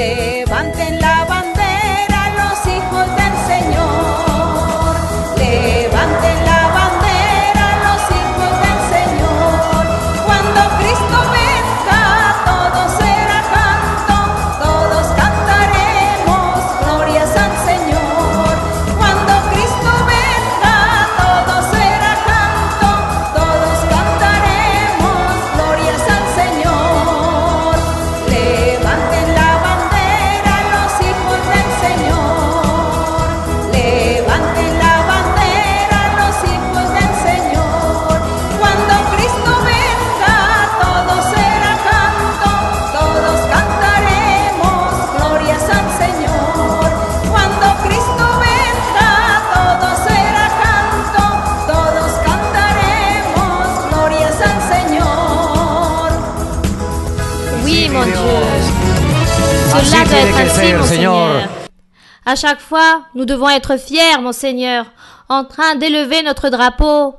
Levanten la bandera los hijos del Señor. Levanten la bandera los hijos del Señor. Cuando Cristo venga, todo será canto, todos cantaremos glorias al Señor. Cuando Cristo venga, todo será canto, todos cantaremos glorias al Señor. Levanten la bandera los hijos del Señor. Levanten la bandera los hijos del Señor. Cuando Cristo venga, todo será canto, todos cantaremos glorias al Señor. Cuando Cristo venga, todo será canto, todos cantaremos glorias al Señor. Oui, mon Dieu. Así Cela doit tiene être que ainsi, ser, mon Señor. Seigneur. À chaque fois, nous devons être fiers, mon Seigneur, en train d'élever notre drapeau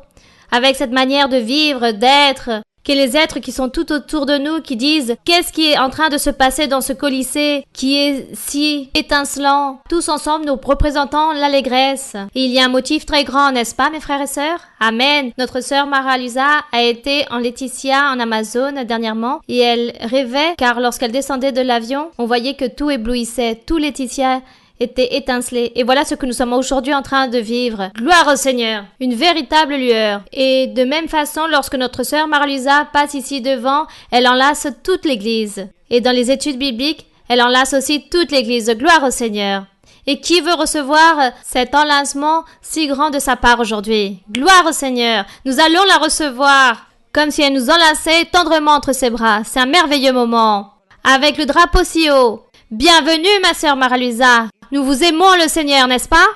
avec cette manière de vivre, d'être, que les êtres qui sont tout autour de nous, qui disent qu'est-ce qui est en train de se passer dans ce colisée qui est si étincelant. Tous ensemble, nous représentons l'allégresse. Et il y a un motif très grand, n'est-ce pas, mes frères et sœurs? Amen. Notre sœur Mara Luisa a été en Laetitia, en Amazone, dernièrement, et elle rêvait, car lorsqu'elle descendait de l'avion, on voyait que tout éblouissait, tout Laetitia était étincelé. Et voilà ce que nous sommes aujourd'hui en train de vivre. Gloire au Seigneur. Une véritable lueur. Et de même façon, lorsque notre sœur Marie-Lisa passe ici devant, elle enlace toute l'église. Et dans les études bibliques, elle enlace aussi toute l'église. Gloire au Seigneur. Et qui veut recevoir cet enlacement si grand de sa part aujourd'hui? Gloire au Seigneur. Nous allons la recevoir comme si elle nous enlaçait tendrement entre ses bras. C'est un merveilleux moment. Avec le drapeau si haut. Bienvenue, ma sœur Marie-Luisa. Nous vous aimons le Seigneur, n'est-ce pas?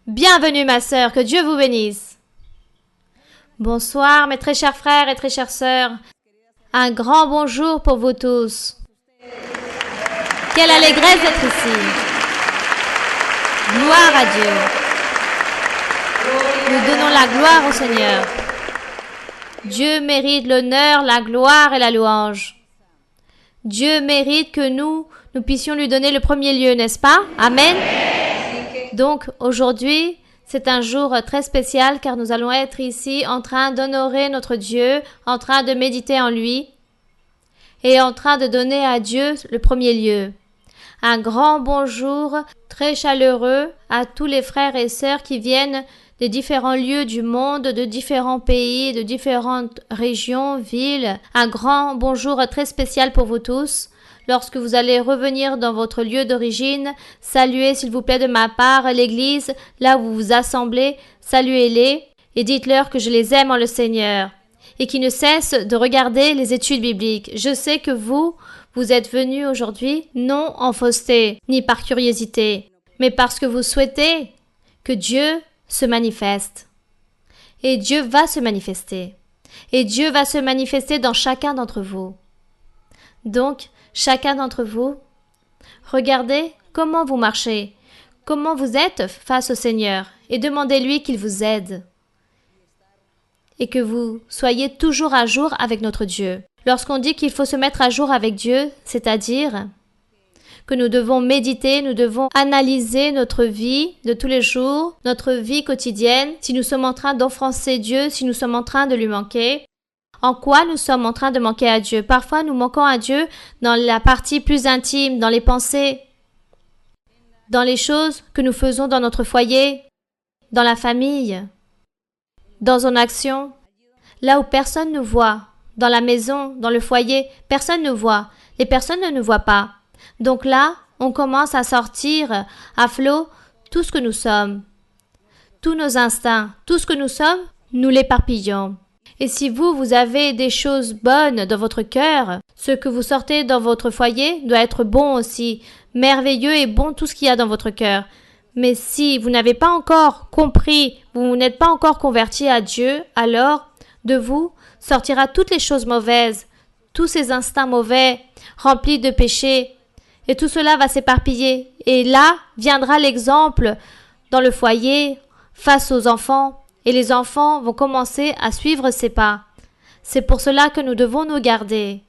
Bienvenue, ma sœur, que Dieu vous bénisse. Bonsoir, mes très chers frères et très chères sœurs. Un grand bonjour pour vous tous. Quelle allégresse d'être ici. Gloire à Dieu. Nous donnons la gloire au Seigneur. Dieu mérite l'honneur, la gloire et la louange. Dieu mérite que nous puissions lui donner le premier lieu, n'est-ce pas? Amen. Donc, aujourd'hui, c'est un jour très spécial car nous allons être ici en train d'honorer notre Dieu, en train de méditer en lui et en train de donner à Dieu le premier lieu. Un grand bonjour très chaleureux à tous les frères et sœurs qui viennent des différents lieux du monde, de différents pays, de différentes régions, villes. Un grand bonjour très spécial pour vous tous. Lorsque vous allez revenir dans votre lieu d'origine, saluez s'il vous plaît de ma part l'église, là où vous vous assemblez, saluez-les et dites-leur que je les aime en le Seigneur et qu'ils ne cessent de regarder les études bibliques. Je sais que vous êtes venus aujourd'hui non en fausseté ni par curiosité, mais parce que vous souhaitez que Dieu se manifeste. Et Dieu va se manifester. Et Dieu va se manifester dans chacun d'entre vous. Donc, chacun d'entre vous, regardez comment vous marchez, comment vous êtes face au Seigneur et demandez-lui qu'il vous aide et que vous soyez toujours à jour avec notre Dieu. Lorsqu'on dit qu'il faut se mettre à jour avec Dieu, c'est-à-dire que nous devons méditer, nous devons analyser notre vie de tous les jours, notre vie quotidienne, si nous sommes en train d'offenser Dieu, si nous sommes en train de lui manquer. En quoi nous sommes en train de manquer à Dieu? Parfois, nous manquons à Dieu dans la partie plus intime, dans les pensées, dans les choses que nous faisons dans notre foyer, dans la famille, dans nos actions, là où personne ne voit, dans la maison, dans le foyer, personne ne voit, les personnes ne nous voient pas. Donc là, on commence à sortir à flot tout ce que nous sommes, tous nos instincts, tout ce que nous sommes, nous l'éparpillons. Et si vous avez des choses bonnes dans votre cœur, ce que vous sortez dans votre foyer doit être bon aussi, merveilleux et bon tout ce qu'il y a dans votre cœur. Mais si vous n'avez pas encore compris, vous n'êtes pas encore converti à Dieu, alors de vous sortira toutes les choses mauvaises, tous ces instincts mauvais, remplis de péchés, et tout cela va s'éparpiller. Et là viendra l'exemple dans le foyer, face aux enfants, et les enfants vont commencer à suivre ses pas. C'est pour cela que nous devons nous garder.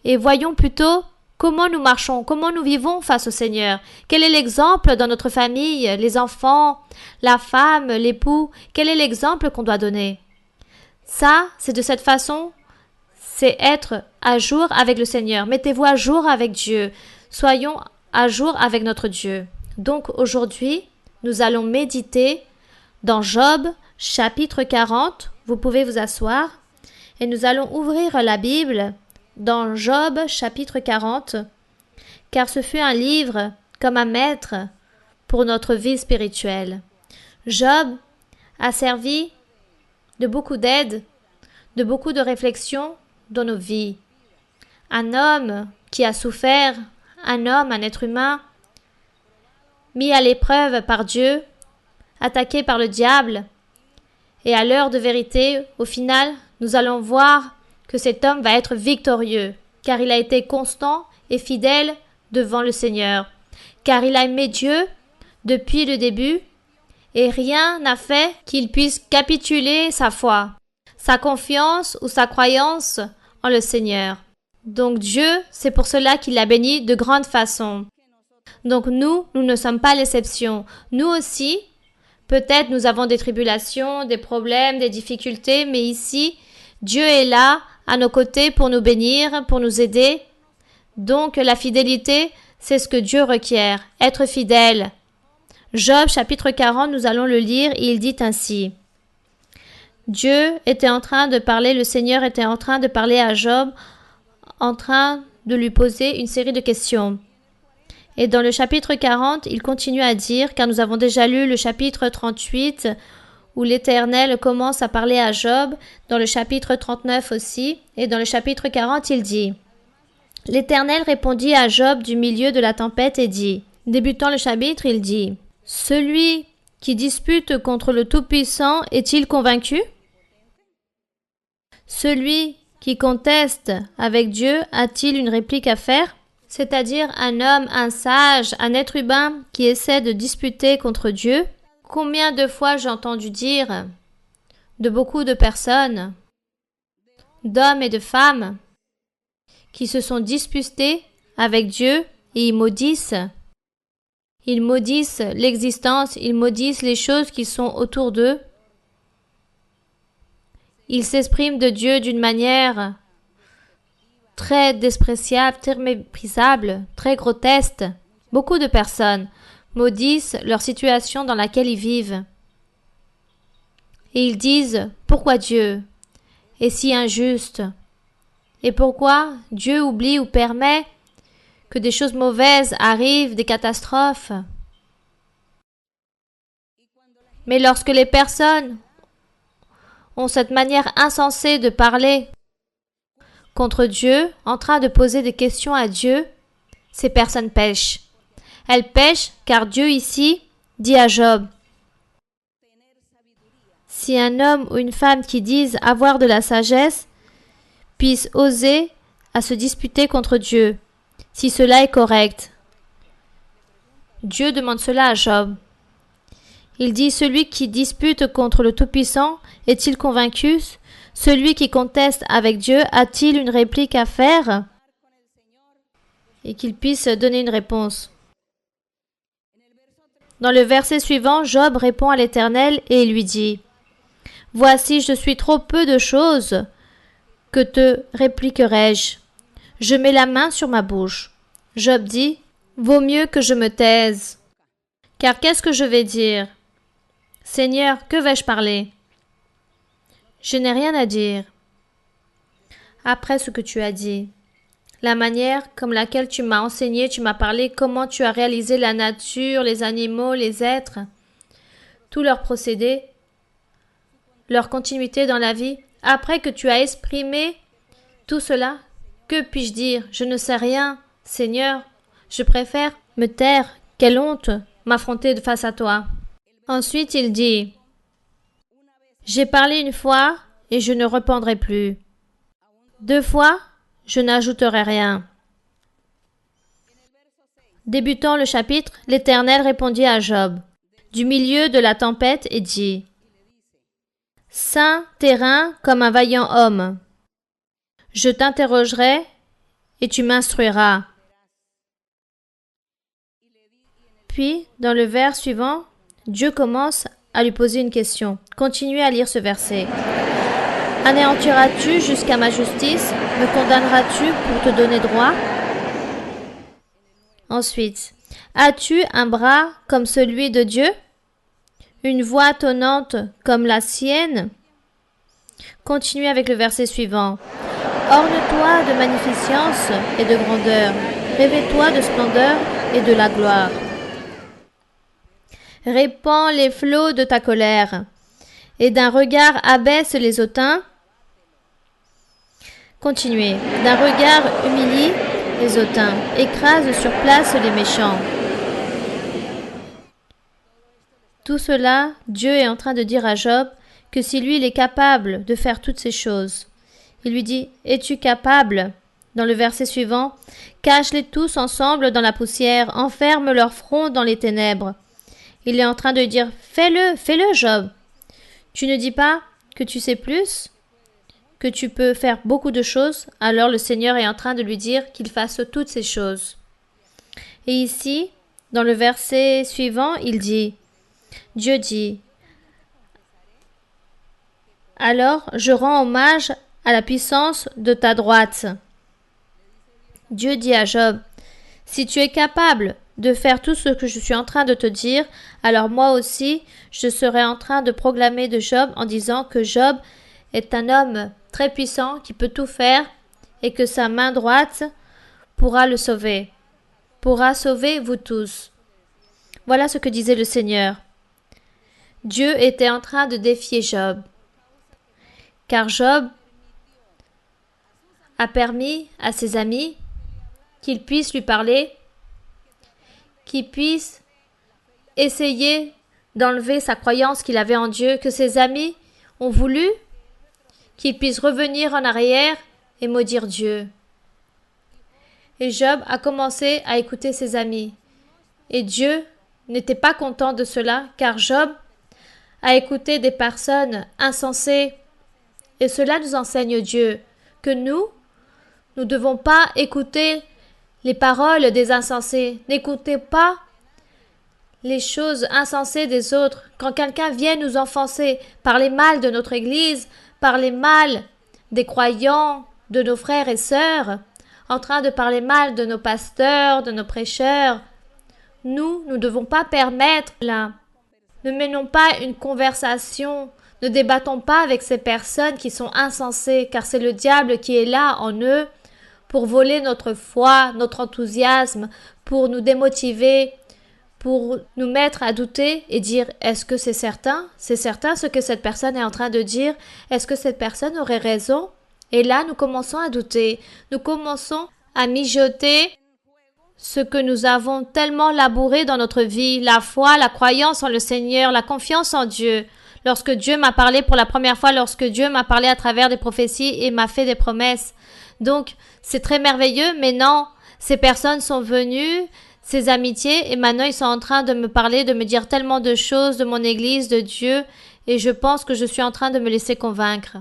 et voyons plutôt comment nous marchons, comment nous vivons face au Seigneur. Quel est l'exemple dans notre famille, les enfants, la femme, l'époux, quel est l'exemple qu'on doit donner? Ça, c'est de cette façon, c'est être à jour avec le Seigneur. Mettez-vous à jour avec Dieu. Soyons à jour avec notre Dieu. Donc aujourd'hui, nous allons méditer dans Job, chapitre 40. Vous pouvez vous asseoir. Et nous allons ouvrir la Bible dans Job, chapitre 40, car ce fut un livre comme un maître pour notre vie spirituelle. Job a servi de beaucoup d'aide, de beaucoup de réflexion dans nos vies. Un homme qui a souffert, un homme, un être humain, mis à l'épreuve par Dieu, attaqué par le diable, et à l'heure de vérité, au final, nous allons voir que cet homme va être victorieux, car il a été constant et fidèle devant le Seigneur, car il a aimé Dieu depuis le début, et rien n'a fait qu'il puisse capituler sa foi, sa confiance ou sa croyance en le Seigneur. Donc Dieu, c'est pour cela qu'il l'a béni de grande façon. Donc nous ne sommes pas l'exception. Nous aussi, peut-être nous avons des tribulations, des problèmes, des difficultés, mais ici, Dieu est là, à nos côtés, pour nous bénir, pour nous aider. Donc la fidélité, c'est ce que Dieu requiert, être fidèle. Job, chapitre 40, nous allons le lire, et il dit ainsi. Dieu était en train de parler, le Seigneur était en train de parler à Job, en train de lui poser une série de questions. Et dans le chapitre 40, il continue à dire, car nous avons déjà lu le chapitre 38, où l'Éternel commence à parler à Job, dans le chapitre 39 aussi, et dans le chapitre 40, il dit « L'Éternel répondit à Job du milieu de la tempête et dit, débutant le chapitre, il dit « Celui qui dispute contre le Tout-Puissant est-il convaincu? Celui qui conteste avec Dieu a-t-il une réplique à faire? » C'est-à-dire un homme, un sage, un être humain qui essaie de disputer contre Dieu. Combien de fois j'ai entendu dire de beaucoup de personnes, d'hommes et de femmes, qui se sont disputés avec Dieu et ils maudissent. Ils maudissent l'existence, ils maudissent les choses qui sont autour d'eux. Ils s'expriment de Dieu d'une manière très despreciable, très méprisable, très grotesque. Beaucoup de personnes maudissent leur situation dans laquelle ils vivent. Et ils disent « Pourquoi Dieu est si injuste? Et pourquoi Dieu oublie ou permet que des choses mauvaises arrivent, des catastrophes? » Mais lorsque les personnes ont cette manière insensée de parler contre Dieu, en train de poser des questions à Dieu, ces personnes pêchent. Elles pêchent car Dieu ici dit à Job, si un homme ou une femme qui disent avoir de la sagesse puisse oser à se disputer contre Dieu, si cela est correct. Dieu demande cela à Job. Il dit, celui qui dispute contre le Tout-Puissant est-il convaincu? Celui qui conteste avec Dieu a-t-il une réplique à faire? Et qu'il puisse donner une réponse. Dans le verset suivant, Job répond à l'Éternel et il lui dit « Voici, je suis trop peu de choses, que te répliquerai-je? Je mets la main sur ma bouche. » Job dit « Vaut mieux que je me taise. Car qu'est-ce que je vais dire? Seigneur, que vais-je parler? Je n'ai rien à dire. Après ce que tu as dit, la manière comme laquelle tu m'as enseigné, tu m'as parlé, comment tu as réalisé la nature, les animaux, les êtres, tous leurs procédés, leur continuité dans la vie. Après que tu as exprimé tout cela, que puis-je dire? Je ne sais rien, Seigneur. Je préfère me taire. Quelle honte m'affronter face à toi. Ensuite, il dit, j'ai parlé une fois et je ne reprendrai plus. 2 fois, je n'ajouterai rien. Débutant le chapitre, l'Éternel répondit à Job, du milieu de la tempête, et dit, Saint terrain comme un vaillant homme. Je t'interrogerai et tu m'instruiras. Puis, dans le vers suivant, Dieu commence à lui poser une question. Continuez à lire ce verset. Anéantiras-tu jusqu'à ma justice? Me condamneras-tu pour te donner droit? Ensuite, as-tu un bras comme celui de Dieu? Une voix tonnante comme la sienne? Continuez avec le verset suivant. Orne-toi de magnificence et de grandeur. Revêt-toi de splendeur et de la gloire. Répands les flots de ta colère, et d'un regard abaisse les hautains. Continuez. D'un regard humilie les hautains, écrase sur place les méchants. Tout cela, Dieu est en train de dire à Job que si lui il est capable de faire toutes ces choses. Il lui dit, es-tu capable? Dans le verset suivant, cache-les tous ensemble dans la poussière, enferme leur front dans les ténèbres. Il est en train de lui dire, fais-le, Job. Tu ne dis pas que tu sais plus, que tu peux faire beaucoup de choses, alors le Seigneur est en train de lui dire qu'il fasse toutes ces choses. Et ici, dans le verset suivant, il dit, Dieu dit, alors je rends hommage à la puissance de ta droite. Dieu dit à Job, si tu es capable de faire tout ce que je suis en train de te dire, alors moi aussi, je serai en train de proclamer de Job en disant que Job est un homme très puissant qui peut tout faire et que sa main droite pourra le sauver, pourra sauver vous tous. Voilà ce que disait le Seigneur. Dieu était en train de défier Job, car Job a permis à ses amis qu'ils puissent lui parler, qu'ils puissent essayer d'enlever sa croyance qu'il avait en Dieu, que ses amis ont voulu qu'il puisse revenir en arrière et maudire Dieu. Et Job a commencé à écouter ses amis. Et Dieu n'était pas content de cela, car Job a écouté des personnes insensées. Et cela nous enseigne Dieu, que nous ne devons pas écouter les paroles des insensés. N'écoutez pas les choses insensées des autres. Quand quelqu'un vient nous offenser, parler mal de notre Église, parler mal des croyants, de nos frères et sœurs, en train de parler mal de nos pasteurs, de nos prêcheurs, nous ne devons pas permettre là. Ne menons pas une conversation, ne débattons pas avec ces personnes qui sont insensées, car c'est le diable qui est là en eux pour voler notre foi, notre enthousiasme, pour nous démotiver, pour nous mettre à douter et dire « Est-ce que c'est certain? C'est certain ce que cette personne est en train de dire? Est-ce que cette personne aurait raison ?» Et là, nous commençons à douter, nous commençons à mijoter ce que nous avons tellement labouré dans notre vie, la foi, la croyance en le Seigneur, la confiance en Dieu. Lorsque Dieu m'a parlé pour la première fois, lorsque Dieu m'a parlé à travers des prophéties et m'a fait des promesses. Donc, c'est très merveilleux, mais non, ces personnes sont venues, ces amitiés, et maintenant ils sont en train de me parler, de me dire tellement de choses de mon Église, de Dieu, et je pense que je suis en train de me laisser convaincre.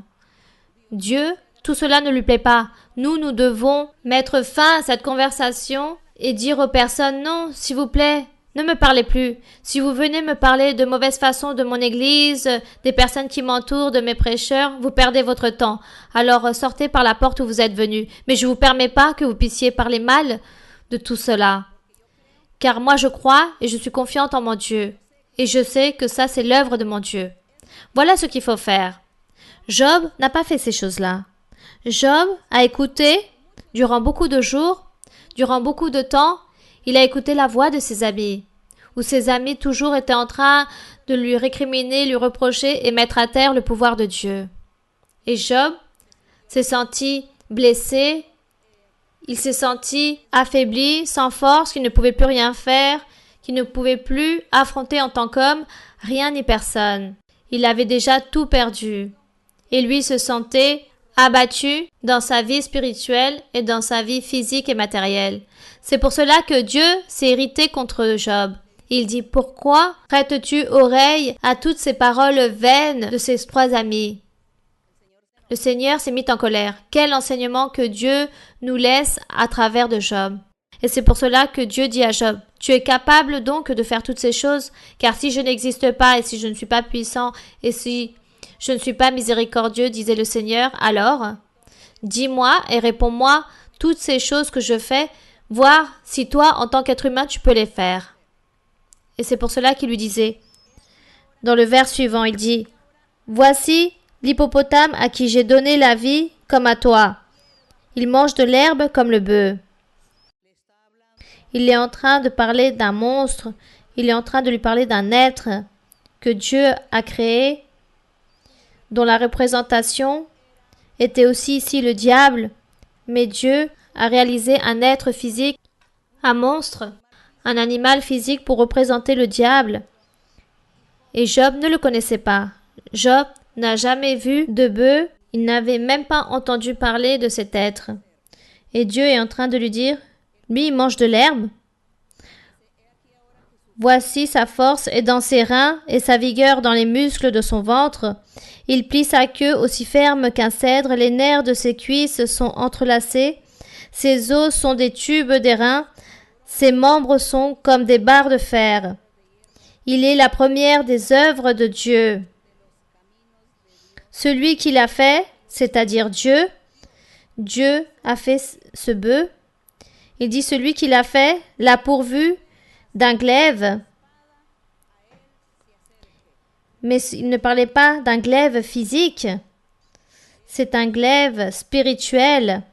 Dieu, tout cela ne lui plaît pas. Nous devons mettre fin à cette conversation et dire aux personnes, non, s'il vous plaît, ne me parlez plus. Si vous venez me parler de mauvaise façon de mon Église, des personnes qui m'entourent, de mes prêcheurs, vous perdez votre temps. Alors sortez par la porte où vous êtes venus. Mais je ne vous permets pas que vous puissiez parler mal de tout cela. Car moi je crois et je suis confiante en mon Dieu. Et je sais que ça c'est l'œuvre de mon Dieu. Voilà ce qu'il faut faire. Job n'a pas fait ces choses-là. Job a écouté durant beaucoup de jours, durant beaucoup de temps, il a écouté la voix de ses amis, où ses amis toujours étaient en train de lui récriminer, lui reprocher et mettre à terre le pouvoir de Dieu. Et Job s'est senti blessé, il s'est senti affaibli, sans force, qu'il ne pouvait plus rien faire, qu'il ne pouvait plus affronter en tant qu'homme rien ni personne. Il avait déjà tout perdu. Et lui se sentait abattu dans sa vie spirituelle et dans sa vie physique et matérielle. C'est pour cela que Dieu s'est irrité contre Job. Il dit, pourquoi prêtes-tu oreille à toutes ces paroles vaines de ses trois amis? Le Seigneur s'est mis en colère. Quel enseignement que Dieu nous laisse à travers de Job. Et c'est pour cela que Dieu dit à Job, tu es capable donc de faire toutes ces choses, car si je n'existe pas et si je ne suis pas puissant et si je ne suis pas miséricordieux, disait le Seigneur, alors dis-moi et réponds-moi toutes ces choses que je fais, voir si toi, en tant qu'être humain, tu peux les faire. Et c'est pour cela qu'il lui disait, dans le vers suivant, il dit, voici l'hippopotame à qui j'ai donné la vie comme à toi. Il mange de l'herbe comme le bœuf. Il est en train de parler d'un monstre, il est en train de lui parler d'un être que Dieu a créé, dont la représentation était aussi ici le diable, mais Dieu a réalisé un être physique, un monstre, un animal physique pour représenter le diable. Et Job ne le connaissait pas. Job n'a jamais vu de bœuf, il n'avait même pas entendu parler de cet être. Et Dieu est en train de lui dire, lui il mange de l'herbe. Voici sa force est dans ses reins et sa vigueur dans les muscles de son ventre. Il plie sa queue aussi ferme qu'un cèdre, les nerfs de ses cuisses sont entrelacés, ses os sont des tubes d'airain, ses membres sont comme des barres de fer. Il est la première des œuvres de Dieu. Celui qui l'a fait, c'est-à-dire Dieu, Dieu a fait ce bœuf. Il dit celui qui l'a fait, l'a pourvu d'un glaive. Mais il ne parlait pas d'un glaive physique. C'est un glaive spirituel,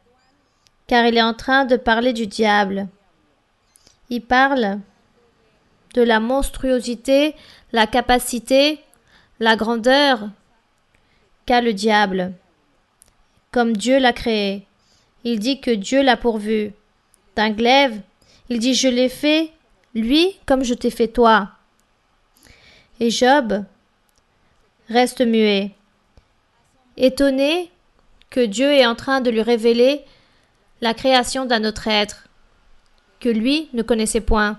car il est en train de parler du diable. Il parle de la monstruosité, la capacité, la grandeur qu'a le diable, comme Dieu l'a créé. Il dit que Dieu l'a pourvu d'un glaive. Il dit, je l'ai fait, lui, comme je t'ai fait toi. Et Job reste muet, étonné que Dieu est en train de lui révéler la création d'un autre être, que lui ne connaissait point.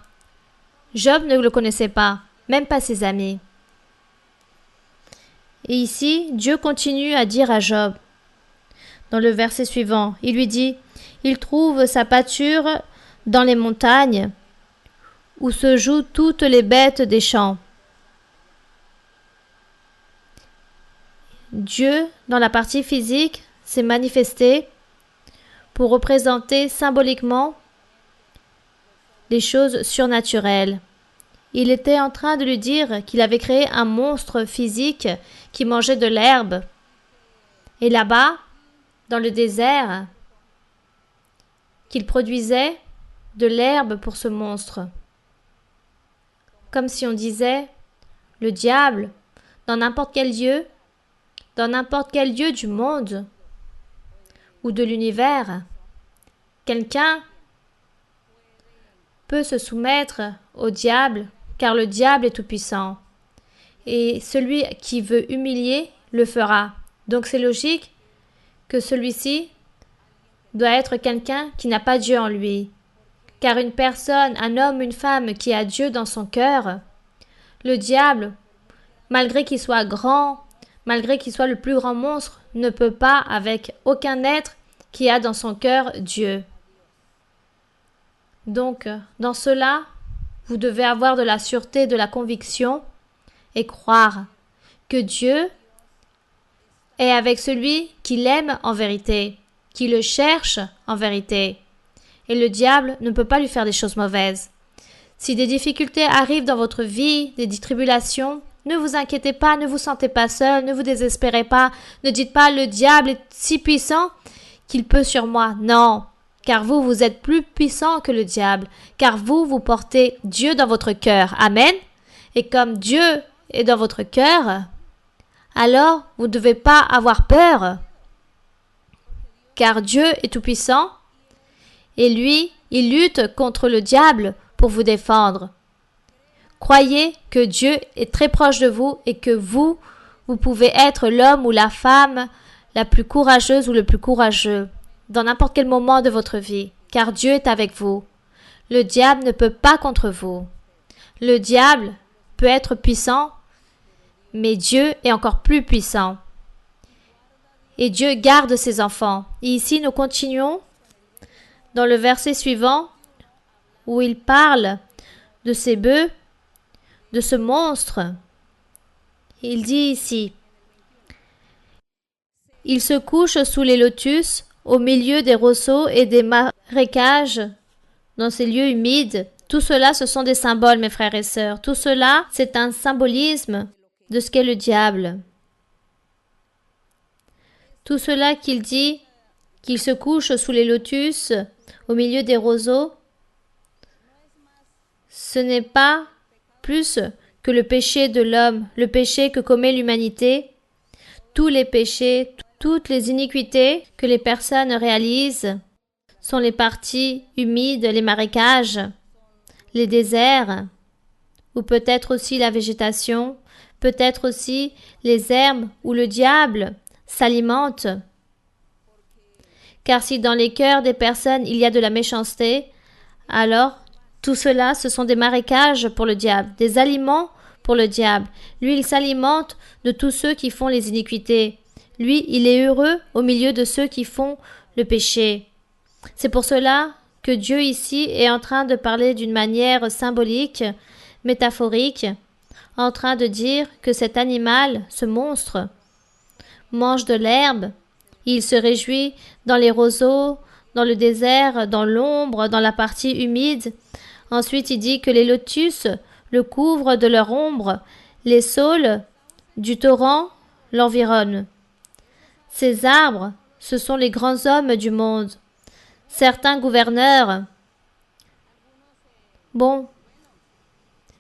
Job ne le connaissait pas, même pas ses amis. Et ici, Dieu continue à dire à Job, dans le verset suivant, il lui dit, il trouve sa pâture dans les montagnes, où se jouent toutes les bêtes des champs. Dieu, dans la partie physique, s'est manifesté pour représenter symboliquement des choses surnaturelles. Il était en train de lui dire qu'il avait créé un monstre physique qui mangeait de l'herbe. Et là-bas, dans le désert, qu'il produisait de l'herbe pour ce monstre. Comme si on disait, le diable, dans n'importe quel lieu du monde ou de l'univers, quelqu'un peut se soumettre au diable, car le diable est tout-puissant. Et celui qui veut humilier le fera. Donc c'est logique que celui-ci doit être quelqu'un qui n'a pas Dieu en lui. Car une personne, un homme, une femme qui a Dieu dans son cœur, le diable, malgré qu'il soit grand, malgré qu'il soit le plus grand monstre, ne peut pas avec aucun être qui a dans son cœur Dieu. Donc, dans cela, vous devez avoir de la sûreté, de la conviction et croire que Dieu est avec celui qui l'aime en vérité, qui le cherche en vérité. Et le diable ne peut pas lui faire des choses mauvaises. Si des difficultés arrivent dans votre vie, des tribulations, ne vous inquiétez pas, ne vous sentez pas seul, ne vous désespérez pas, ne dites pas « le diable est si puissant qu'il peut sur moi ». Non, car vous, vous êtes plus puissant que le diable, car vous, vous portez Dieu dans votre cœur. Amen. Et comme Dieu est dans votre cœur, alors vous ne devez pas avoir peur, car Dieu est tout-puissant et lui, il lutte contre le diable pour vous défendre. Croyez que Dieu est très proche de vous et que vous pouvez être l'homme ou la femme la plus courageuse ou le plus courageux dans n'importe quel moment de votre vie, car Dieu est avec vous. Le diable ne peut pas contre vous. Le diable peut être puissant, mais Dieu est encore plus puissant. et Dieu garde ses enfants. Et ici, nous continuons dans le verset suivant où il parle de ces bœufs, de ce monstre. Il dit ici, « Il se couche sous les lotus, au milieu des roseaux et des marécages, dans ces lieux humides. » Tout cela, ce sont des symboles, mes frères et sœurs. Tout cela, c'est un symbolisme de ce qu'est le diable. Tout cela qu'il dit, qu'il se couche sous les lotus, au milieu des roseaux, ce n'est pas plus que le péché de l'homme, le péché que commet l'humanité, tous les péchés, toutes les iniquités que les personnes réalisent sont les parties humides, les marécages, les déserts, ou peut-être aussi la végétation, peut-être aussi les herbes où le diable s'alimente. Car si dans les cœurs des personnes il y a de la méchanceté, alors tout cela ce sont des marécages pour le diable, des aliments pour le diable. Lui il s'alimente de tous ceux qui font les iniquités. Lui il est heureux au milieu de ceux qui font le péché. C'est pour cela que Dieu ici est en train de parler d'une manière symbolique, métaphorique, en train de dire que cet animal, ce monstre, mange de l'herbe, il se réjouit dans les roseaux, dans le désert, dans l'ombre, dans la partie humide. Ensuite, il dit que les lotus le couvrent de leur ombre, les saules du torrent l'environnent. Ces arbres, ce sont les grands hommes du monde. Certains gouverneurs,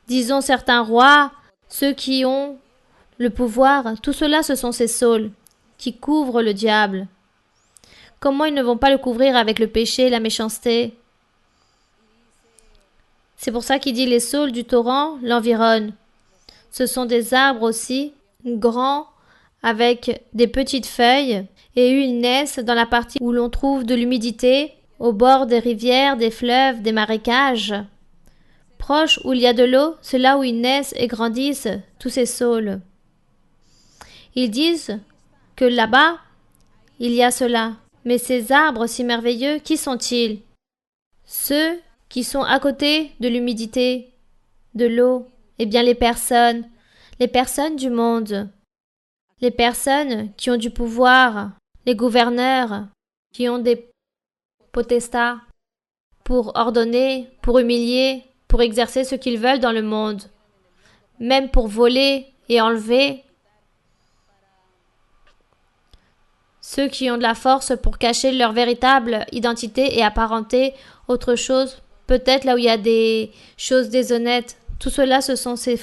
disons certains rois, ceux qui ont le pouvoir, tout cela ce sont ces saules qui couvrent le diable. Comment ils ne vont pas le couvrir avec le péché, la méchanceté? C'est pour ça qu'il dit les saules du torrent l'environnent. Ce sont des arbres aussi, grands, avec des petites feuilles, et ils naissent dans la partie où l'on trouve de l'humidité, au bord des rivières, des fleuves, des marécages. Proche où il y a de l'eau, c'est là où ils naissent et grandissent, tous ces saules. Ils disent que là-bas, il y a cela. Mais ces arbres si merveilleux, qui sont-ils? Ceux qui sont à côté de l'humidité, de l'eau, eh bien les personnes du monde, les personnes qui ont du pouvoir, les gouverneurs, qui ont des potestats pour ordonner, pour humilier, pour exercer ce qu'ils veulent dans le monde, même pour voler et enlever. Ceux qui ont de la force pour cacher leur véritable identité et apparenter autre chose, peut-être là où il y a des choses déshonnêtes. Tout cela, ce sont ces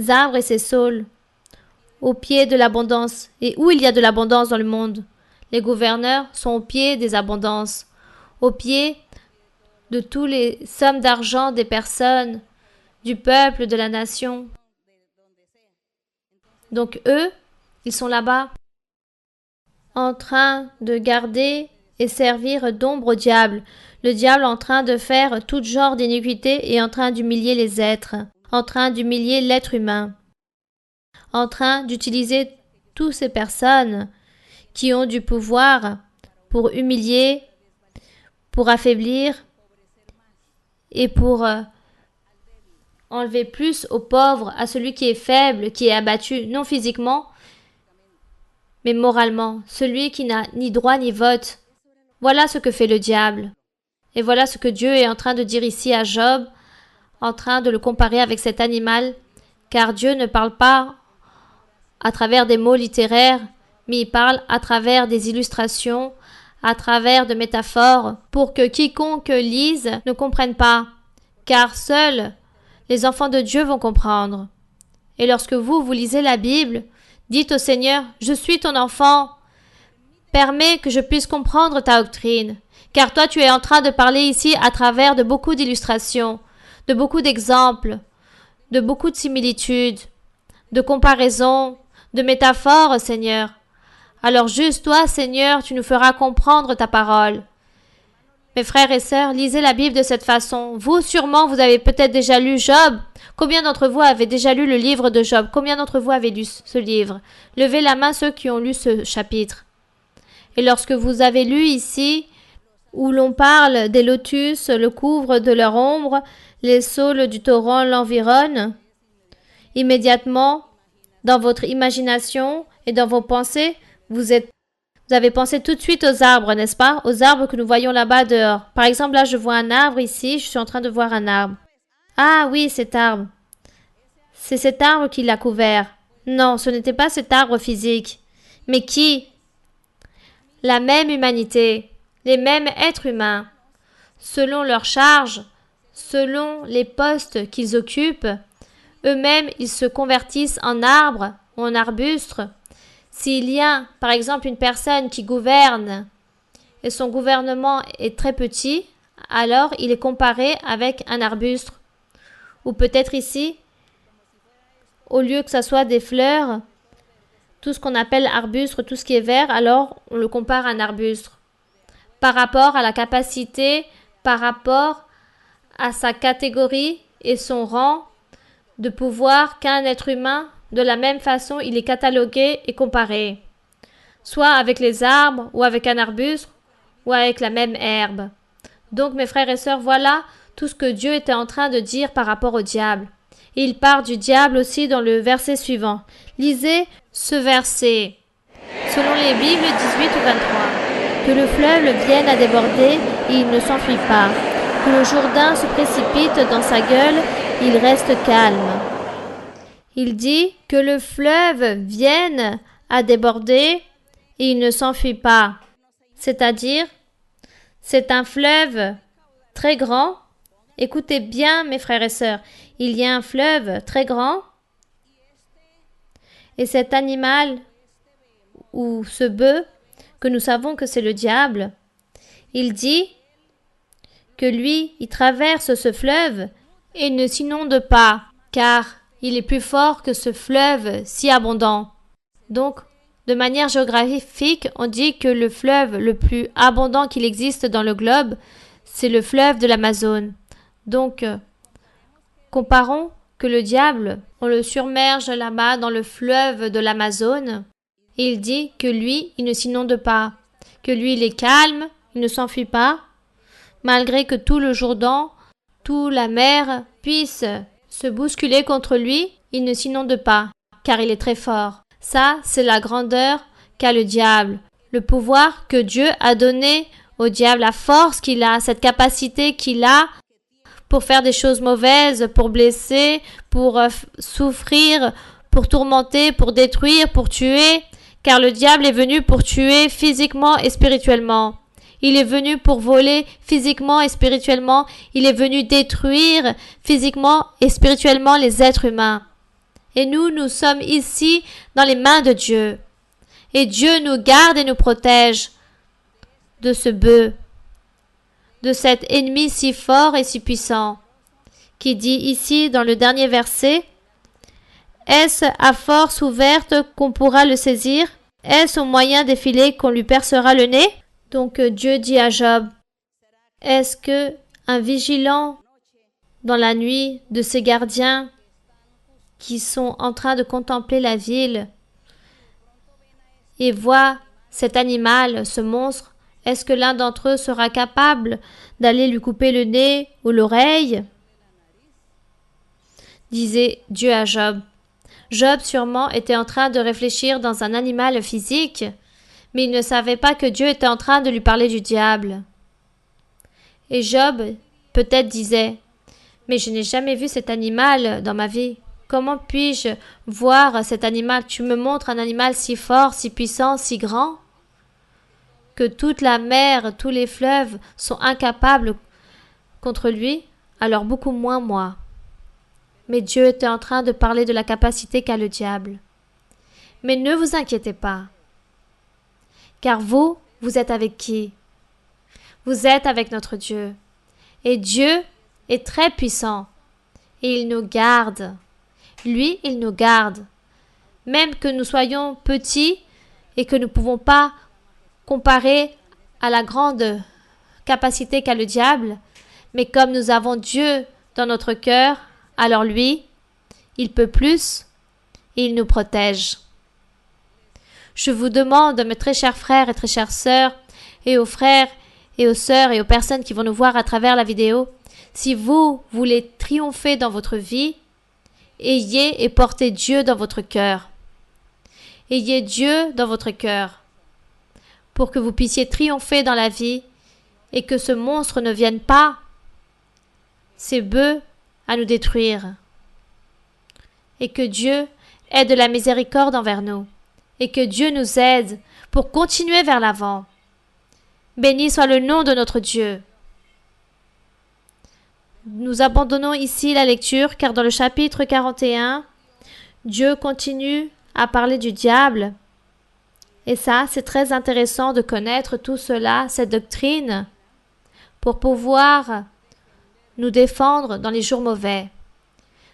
arbres et ces saules au pied de l'abondance. Et où il y a de l'abondance dans le monde, les gouverneurs sont au pied des abondances, au pied de tous les sommes d'argent des personnes, du peuple, de la nation. Donc eux, ils sont là-bas, en train de garder et servir d'ombre au diable. Le diable en train de faire tout genre d'iniquité et en train d'humilier les êtres, en train d'humilier l'être humain, en train d'utiliser toutes ces personnes qui ont du pouvoir pour humilier, pour affaiblir et pour enlever plus aux pauvres, à celui qui est faible, qui est abattu, non physiquement, mais moralement, celui qui n'a ni droit ni vote. Voilà ce que fait le diable. Et voilà ce que Dieu est en train de dire ici à Job, en train de le comparer avec cet animal, car Dieu ne parle pas à travers des mots littéraires, mais il parle à travers des illustrations, à travers de métaphores, pour que quiconque lise ne comprenne pas, car seuls les enfants de Dieu vont comprendre. Et lorsque vous lisez la Bible, dites au Seigneur, « Je suis ton enfant, permets que je puisse comprendre ta doctrine, car toi tu es en train de parler ici à travers de beaucoup d'illustrations, de beaucoup d'exemples, de beaucoup de similitudes, de comparaisons, de métaphores, Seigneur. Alors juste toi, Seigneur, tu nous feras comprendre ta parole. » Mes frères et sœurs, lisez la Bible de cette façon. Vous, sûrement, vous avez peut-être déjà lu Job. Combien d'entre vous avez déjà lu le livre de Job? Combien d'entre vous avez lu ce livre? Levez la main ceux qui ont lu ce chapitre. Et lorsque vous avez lu ici, où l'on parle des lotus le couvrent de leur ombre, les saules du torrent l'environnent, immédiatement, dans votre imagination et dans vos pensées, vous avez pensé tout de suite aux arbres, n'est-ce pas? Aux arbres que nous voyons là-bas dehors. Par exemple, là, je vois un arbre ici, je suis en train de voir un arbre. Ah oui, cet arbre. C'est cet arbre qui l'a couvert. Non, ce n'était pas cet arbre physique. Mais qui? La même humanité, les mêmes êtres humains. Selon leur charge, selon les postes qu'ils occupent, eux-mêmes, ils se convertissent en arbres ou en arbustes. S'il y a, par exemple, une personne qui gouverne et son gouvernement est très petit, alors il est comparé avec un arbuste. Ou peut-être ici, au lieu que ce soit des fleurs, tout ce qu'on appelle arbuste, tout ce qui est vert, alors on le compare à un arbuste. Par rapport à la capacité, par rapport à sa catégorie et son rang, de pouvoir qu'un être humain, de la même façon, il est catalogué et comparé, soit avec les arbres, ou avec un arbuste, ou avec la même herbe. Donc, mes frères et sœurs, voilà tout ce que Dieu était en train de dire par rapport au diable. Et il part du diable aussi dans le verset suivant. Lisez ce verset, selon les Bibles 18 ou 23. Que le fleuve vienne à déborder et il ne s'enfuit pas. Que le Jourdain se précipite dans sa gueule, il reste calme. Il dit que le fleuve vienne à déborder et il ne s'enfuit pas. C'est-à-dire, c'est un fleuve très grand. Écoutez bien, mes frères et sœurs, il y a un fleuve très grand et cet animal ou ce bœuf, que nous savons que c'est le diable, il dit que lui, il traverse ce fleuve et ne s'inonde pas, car il est plus fort que ce fleuve si abondant. Donc, de manière géographique, on dit que le fleuve le plus abondant qu'il existe dans le globe, c'est le fleuve de l'Amazone. Donc, comparons que le diable, on le surmerge là-bas dans le fleuve de l'Amazone, et il dit que lui, il ne s'inonde pas, que lui, il est calme, il ne s'enfuit pas, malgré que tout le Jourdain, toute la mer puisse se bousculer contre lui, il ne s'inonde pas, car il est très fort. Ça, c'est la grandeur qu'a le diable, le pouvoir que Dieu a donné au diable, la force qu'il a, cette capacité qu'il a pour faire des choses mauvaises, pour blesser, pour souffrir, pour tourmenter, pour détruire, pour tuer, car le diable est venu pour tuer physiquement et spirituellement. Il est venu pour voler physiquement et spirituellement. Il est venu détruire physiquement et spirituellement les êtres humains. Et nous sommes ici dans les mains de Dieu. Et Dieu nous garde et nous protège de ce bœuf, de cet ennemi si fort et si puissant, qui dit ici dans le dernier verset, « Est-ce à force ouverte qu'on pourra le saisir? Est-ce au moyen des filets qu'on lui percera le nez ?» Donc Dieu dit à Job, « Est-ce que un vigilant dans la nuit de ces gardiens qui sont en train de contempler la ville et voit cet animal, ce monstre, est-ce que l'un d'entre eux sera capable d'aller lui couper le nez ou l'oreille ?» disait Dieu à Job. Job sûrement était en train de réfléchir dans un animal physique, mais il ne savait pas que Dieu était en train de lui parler du diable. Et Job peut-être disait, « Mais je n'ai jamais vu cet animal dans ma vie. Comment puis-je voir cet animal? Tu me montres un animal si fort, si puissant, si grand, que toute la mer, tous les fleuves sont incapables contre lui, alors beaucoup moins moi. » Mais Dieu était en train de parler de la capacité qu'a le diable. Mais ne vous inquiétez pas, car vous êtes avec qui? Vous êtes avec notre Dieu. Et Dieu est très puissant. Et il nous garde. Lui, il nous garde. Même que nous soyons petits et que nous ne pouvons pas comparer à la grande capacité qu'a le diable, mais comme nous avons Dieu dans notre cœur, alors lui, il peut plus et il nous protège. Je vous demande, mes très chers frères et très chères sœurs, et aux frères et aux sœurs et aux personnes qui vont nous voir à travers la vidéo, si vous voulez triompher dans votre vie, ayez et portez Dieu dans votre cœur. Ayez Dieu dans votre cœur pour que vous puissiez triompher dans la vie et que ce monstre ne vienne pas, ces bœufs, à nous détruire. Et que Dieu ait de la miséricorde envers nous et que Dieu nous aide pour continuer vers l'avant. Béni soit le nom de notre Dieu. Nous abandonnons ici la lecture car dans le chapitre 41, Dieu continue à parler du diable. Et ça, c'est très intéressant de connaître tout cela, cette doctrine, pour pouvoir nous défendre dans les jours mauvais,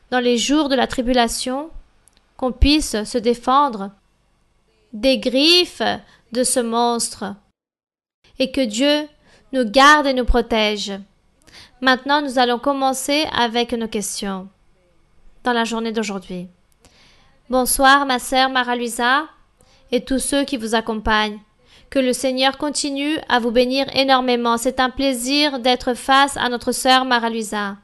dans les jours de la tribulation, qu'on puisse se défendre des griffes de ce monstre et que Dieu nous garde et nous protège. Maintenant, nous allons commencer avec nos questions dans la journée d'aujourd'hui. Bonsoir, ma sœur Mara-Luisa et tous ceux qui vous accompagnent. Que le Seigneur continue à vous bénir énormément. C'est un plaisir d'être face à notre sœur Mara-Luisa.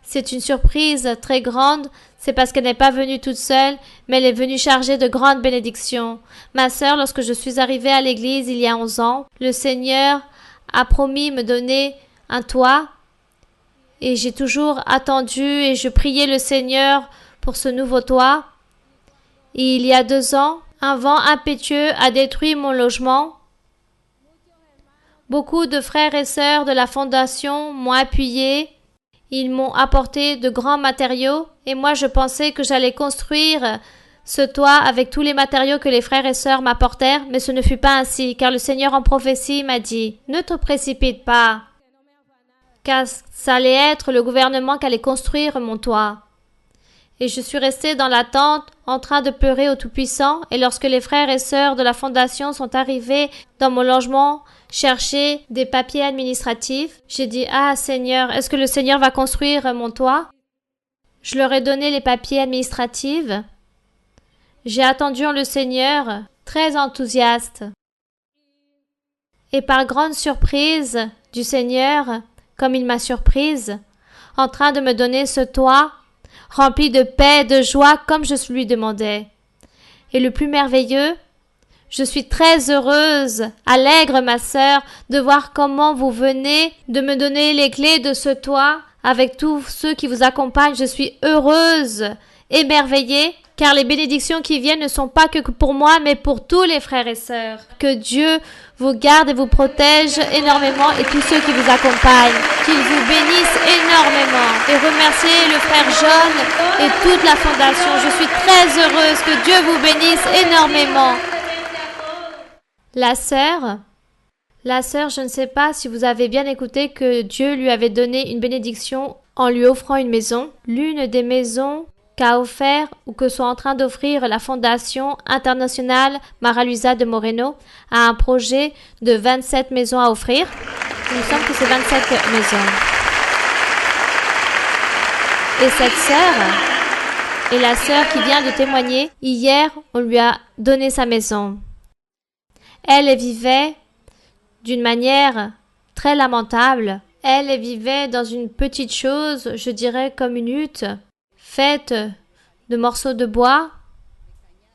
C'est une surprise très grande, c'est parce qu'elle n'est pas venue toute seule, mais elle est venue chargée de grandes bénédictions. Ma sœur, lorsque je suis arrivée à l'église il y a 11 ans, le Seigneur a promis me donner un toit et j'ai toujours attendu et je priais le Seigneur pour ce nouveau toit. Et il y a 2 ans, un vent impétueux a détruit mon logement. Beaucoup de frères et sœurs de la fondation m'ont appuyé. Ils m'ont apporté de grands matériaux et moi je pensais que j'allais construire ce toit avec tous les matériaux que les frères et sœurs m'apportèrent, mais ce ne fut pas ainsi, car le Seigneur en prophétie m'a dit « Ne te précipite pas ». Car ça allait être le gouvernement qui allait construire mon toit. Et je suis restée dans l'attente, en train de pleurer au Tout-Puissant, et lorsque les frères et sœurs de la fondation sont arrivés dans mon logement chercher des papiers administratifs, j'ai dit « Ah Seigneur, est-ce que le Seigneur va construire mon toit ?» Je leur ai donné les papiers administratifs. J'ai attendu en le Seigneur, très enthousiaste. Et par grande surprise du Seigneur, comme il m'a surprise, en train de me donner ce toit, rempli de paix, de joie, comme je lui demandais. Et le plus merveilleux, je suis très heureuse, allègre ma sœur, de voir comment vous venez de me donner les clés de ce toit avec tous ceux qui vous accompagnent. Je suis heureuse, émerveillée, car les bénédictions qui viennent ne sont pas que pour moi, mais pour tous les frères et sœurs. Que Dieu vous garde et vous protège énormément et tous ceux qui vous accompagnent. Qu'il vous bénisse énormément. Et remerciez le frère John et toute la fondation. Je suis très heureuse. Que Dieu vous bénisse énormément. La sœur, je ne sais pas si vous avez bien écouté que Dieu lui avait donné une bénédiction en lui offrant une maison. L'une des maisons qu'a offert ou que sont en train d'offrir la Fondation internationale Mara-Luisa de Moreno a un projet de 27 maisons à offrir. Il me semble que c'est 27 maisons. Et cette sœur est la sœur qui vient de témoigner. Hier, on lui a donné sa maison. Elle vivait d'une manière très lamentable. Elle vivait dans une petite chose, je dirais comme une hutte, faite de morceaux de bois,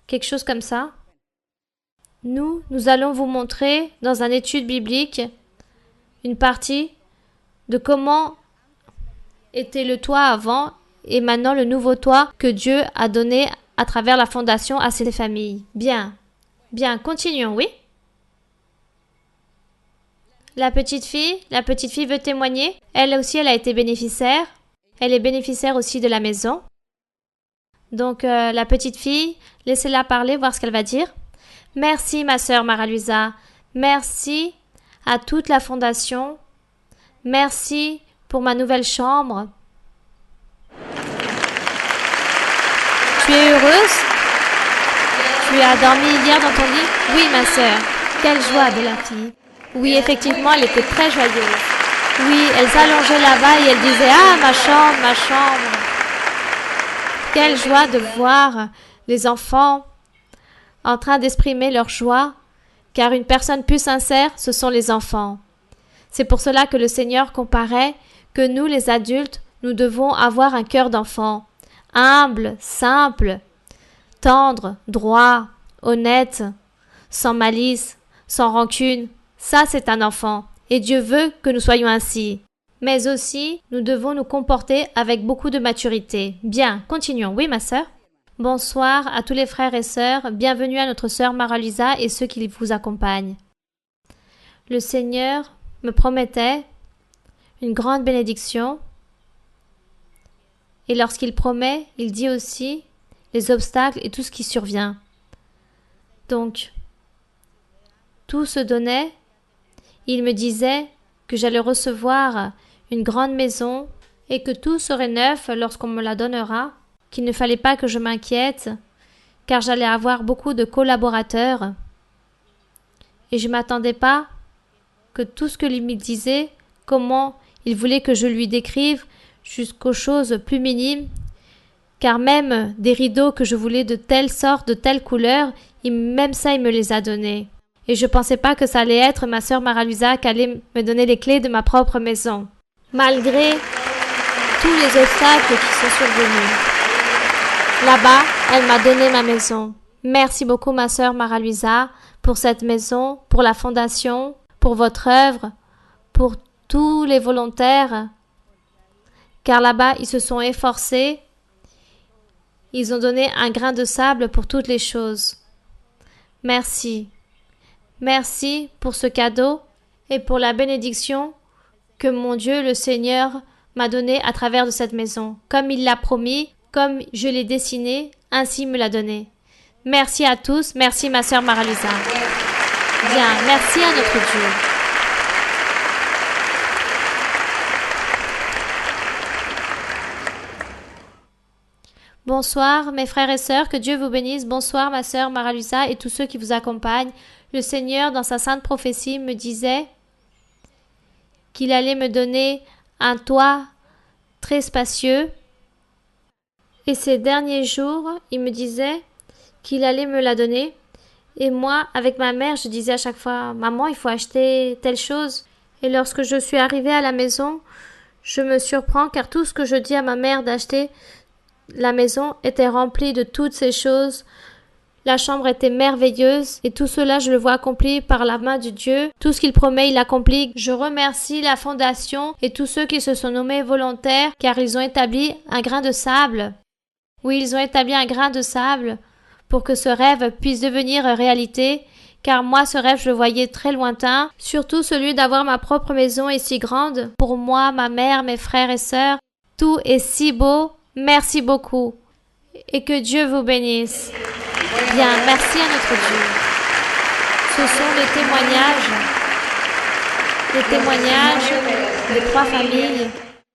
quelque chose comme ça. Nous allons vous montrer dans une étude biblique une partie de comment était le toit avant et maintenant le nouveau toit que Dieu a donné à travers la fondation à ces familles. Bien, continuons, oui. La petite fille veut témoigner. Elle aussi, elle a été bénéficiaire. Elle est bénéficiaire aussi de la maison. Donc, la petite fille, laissez-la parler, voir ce qu'elle va dire. Merci, ma sœur Mara-Luisa. Merci à toute la fondation. Merci pour ma nouvelle chambre. Tu es heureuse? Tu as dormi hier dans ton lit? Oui, ma sœur. Quelle joie de la fille. Oui, effectivement, elle était très joyeuse. Oui, elle s'allongeait là-bas et elle disait « Ah, ma chambre, ma chambre !» Quelle joie de voir les enfants en train d'exprimer leur joie, car une personne plus sincère, ce sont les enfants. C'est pour cela que le Seigneur comparait que nous, les adultes, nous devons avoir un cœur d'enfant, humble, simple, tendre, droit, honnête, sans malice, sans rancune. Ça, c'est un enfant, et Dieu veut que nous soyons ainsi. Mais aussi, nous devons nous comporter avec beaucoup de maturité. Bien, continuons. Oui, ma sœur? Bonsoir à tous les frères et sœurs. Bienvenue à notre sœur Mara-Luisa et ceux qui vous accompagnent. Le Seigneur me promettait une grande bénédiction. Et lorsqu'il promet, il dit aussi les obstacles et tout ce qui survient. Donc, tout se donnait. Il me disait que j'allais recevoir une grande maison et que tout serait neuf lorsqu'on me la donnera, qu'il ne fallait pas que je m'inquiète, car j'allais avoir beaucoup de collaborateurs. Et je ne m'attendais pas que tout ce que lui me disait, comment il voulait que je lui décrive jusqu'aux choses plus minimes, car même des rideaux que je voulais de telle sorte, de telle couleur, même ça il me les a donnés. Et je ne pensais pas que ça allait être ma sœur Mara-Luisa qui allait me donner les clés de ma propre maison, malgré tous les obstacles qui sont survenus. Là-bas, elle m'a donné ma maison. Merci beaucoup ma sœur Mara-Luisa pour cette maison, pour la fondation, pour votre œuvre, pour tous les volontaires, car là-bas ils se sont efforcés, ils ont donné un grain de sable pour toutes les choses. Merci. Merci pour ce cadeau et pour la bénédiction que mon Dieu, le Seigneur, m'a donnée à travers de cette maison. Comme il l'a promis, comme je l'ai dessiné, ainsi il me l'a donné. Merci à tous, merci ma sœur Mara-Luisa. Bien, merci à notre Dieu. Bonsoir mes frères et sœurs, que Dieu vous bénisse. Bonsoir ma sœur Mara-Luisa et tous ceux qui vous accompagnent. Le Seigneur, dans sa sainte prophétie, me disait qu'il allait me donner un toit très spacieux. Et ces derniers jours, il me disait qu'il allait me la donner. Et moi, avec ma mère, je disais à chaque fois, « Maman, il faut acheter telle chose. » Et lorsque je suis arrivée à la maison, je me surprends car tout ce que je dis à ma mère d'acheter, la maison était remplie de toutes ces choses. La chambre était merveilleuse et tout cela je le vois accompli par la main de Dieu. Tout ce qu'il promet, il accomplit. Je remercie la fondation et tous ceux qui se sont nommés volontaires car ils ont établi un grain de sable. Oui, ils ont établi un grain de sable pour que ce rêve puisse devenir réalité. Car moi, ce rêve, je le voyais très lointain. Surtout celui d'avoir ma propre maison est si grande. Pour moi, ma mère, mes frères et sœurs, tout est si beau. Merci beaucoup. Et que Dieu vous bénisse. Bien, merci à notre Dieu. Ce sont les témoignages des 3 familles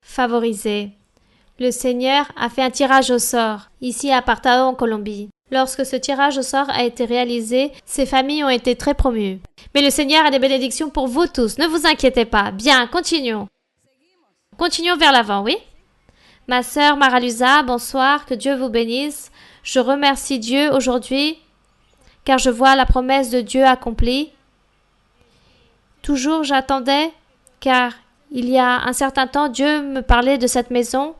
favorisées. Le Seigneur a fait un tirage au sort, ici à Partao en Colombie. Lorsque ce tirage au sort a été réalisé, ces familles ont été très promues. Mais le Seigneur a des bénédictions pour vous tous, ne vous inquiétez pas. Bien, continuons. Continuons vers l'avant, oui? Ma sœur Mara-Luisa, bonsoir, que Dieu vous bénisse. Je remercie Dieu aujourd'hui, car je vois la promesse de Dieu accomplie. Toujours j'attendais, car il y a un certain temps, Dieu me parlait de cette maison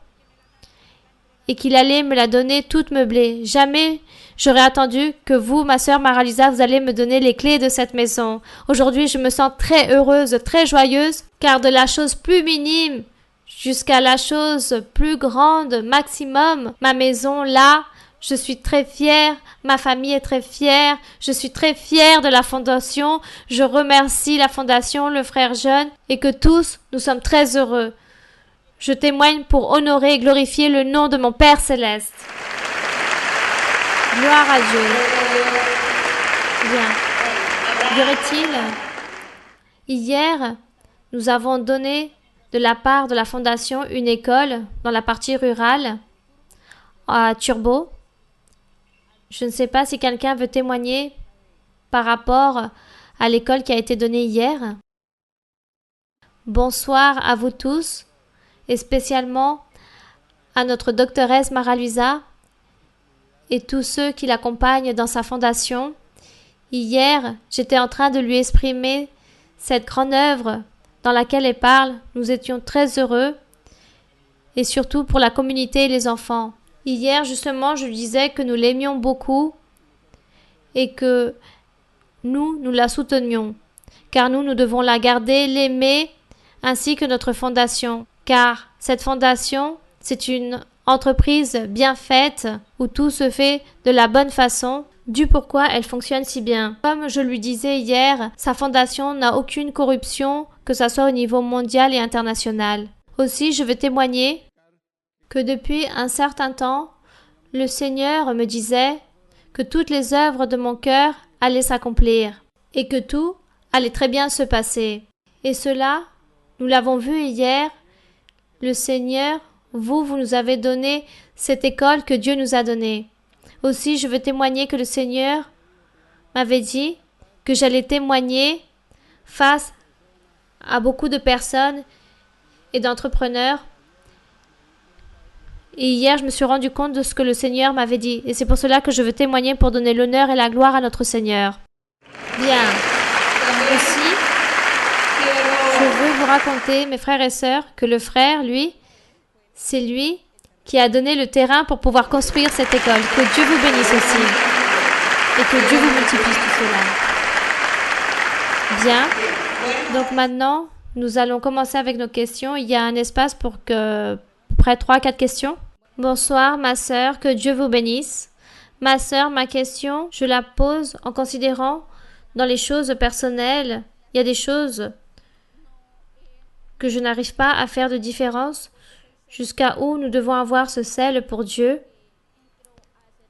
et qu'il allait me la donner toute meublée. Jamais j'aurais attendu que vous, ma sœur Mara-Luisa, vous allez me donner les clés de cette maison. Aujourd'hui, je me sens très heureuse, très joyeuse, car de la chose plus minime jusqu'à la chose plus grande, maximum, ma maison là, je suis très fière, ma famille est très fière, je suis très fière de la fondation, je remercie la fondation, le frère jeune, et que tous, nous sommes très heureux. Je témoigne pour honorer et glorifier le nom de mon Père Céleste. Gloire à Dieu. Bien. Y aurait-il? Hier, nous avons donné de la part de la fondation une école dans la partie rurale à Turbo. Je ne sais pas si quelqu'un veut témoigner par rapport à l'école qui a été donnée hier. Bonsoir à vous tous et spécialement à notre doctoresse Mara-Luisa et tous ceux qui l'accompagnent dans sa fondation. Hier, j'étais en train de lui exprimer cette grande œuvre dans laquelle elle parle. Nous étions très heureux, et surtout pour la communauté et les enfants. Hier, justement, je lui disais que nous l'aimions beaucoup et que nous la soutenions, car nous devons la garder, l'aimer, ainsi que notre fondation, car cette fondation, c'est une entreprise bien faite, où tout se fait de la bonne façon, du pourquoi elle fonctionne si bien. Comme je lui disais hier, sa fondation n'a aucune corruption, que ce soit au niveau mondial et international. Aussi, je veux témoigner que depuis un certain temps, le Seigneur me disait que toutes les œuvres de mon cœur allaient s'accomplir et que tout allait très bien se passer. Et cela, nous l'avons vu hier, le Seigneur, vous nous avez donné cette école que Dieu nous a donnée. Aussi, je veux témoigner que le Seigneur m'avait dit que j'allais témoigner face à beaucoup de personnes et d'entrepreneurs. Et hier, je me suis rendu compte de ce que le Seigneur m'avait dit. Et c'est pour cela que je veux témoigner pour donner l'honneur et la gloire à notre Seigneur. Bien. Aussi, je veux vous raconter, mes frères et sœurs, que le frère, lui, c'est lui qui a donné le terrain pour pouvoir construire cette école. Que Dieu vous bénisse aussi. Et que Dieu vous multiplie tout cela. Bien. Donc maintenant, nous allons commencer avec nos questions. Il y a un espace pour que près 3-4 questions. Bonsoir ma sœur, que Dieu vous bénisse. Ma sœur, ma question, je la pose en considérant dans les choses personnelles, il y a des choses que je n'arrive pas à faire de différence, jusqu'à où nous devons avoir ce zèle pour Dieu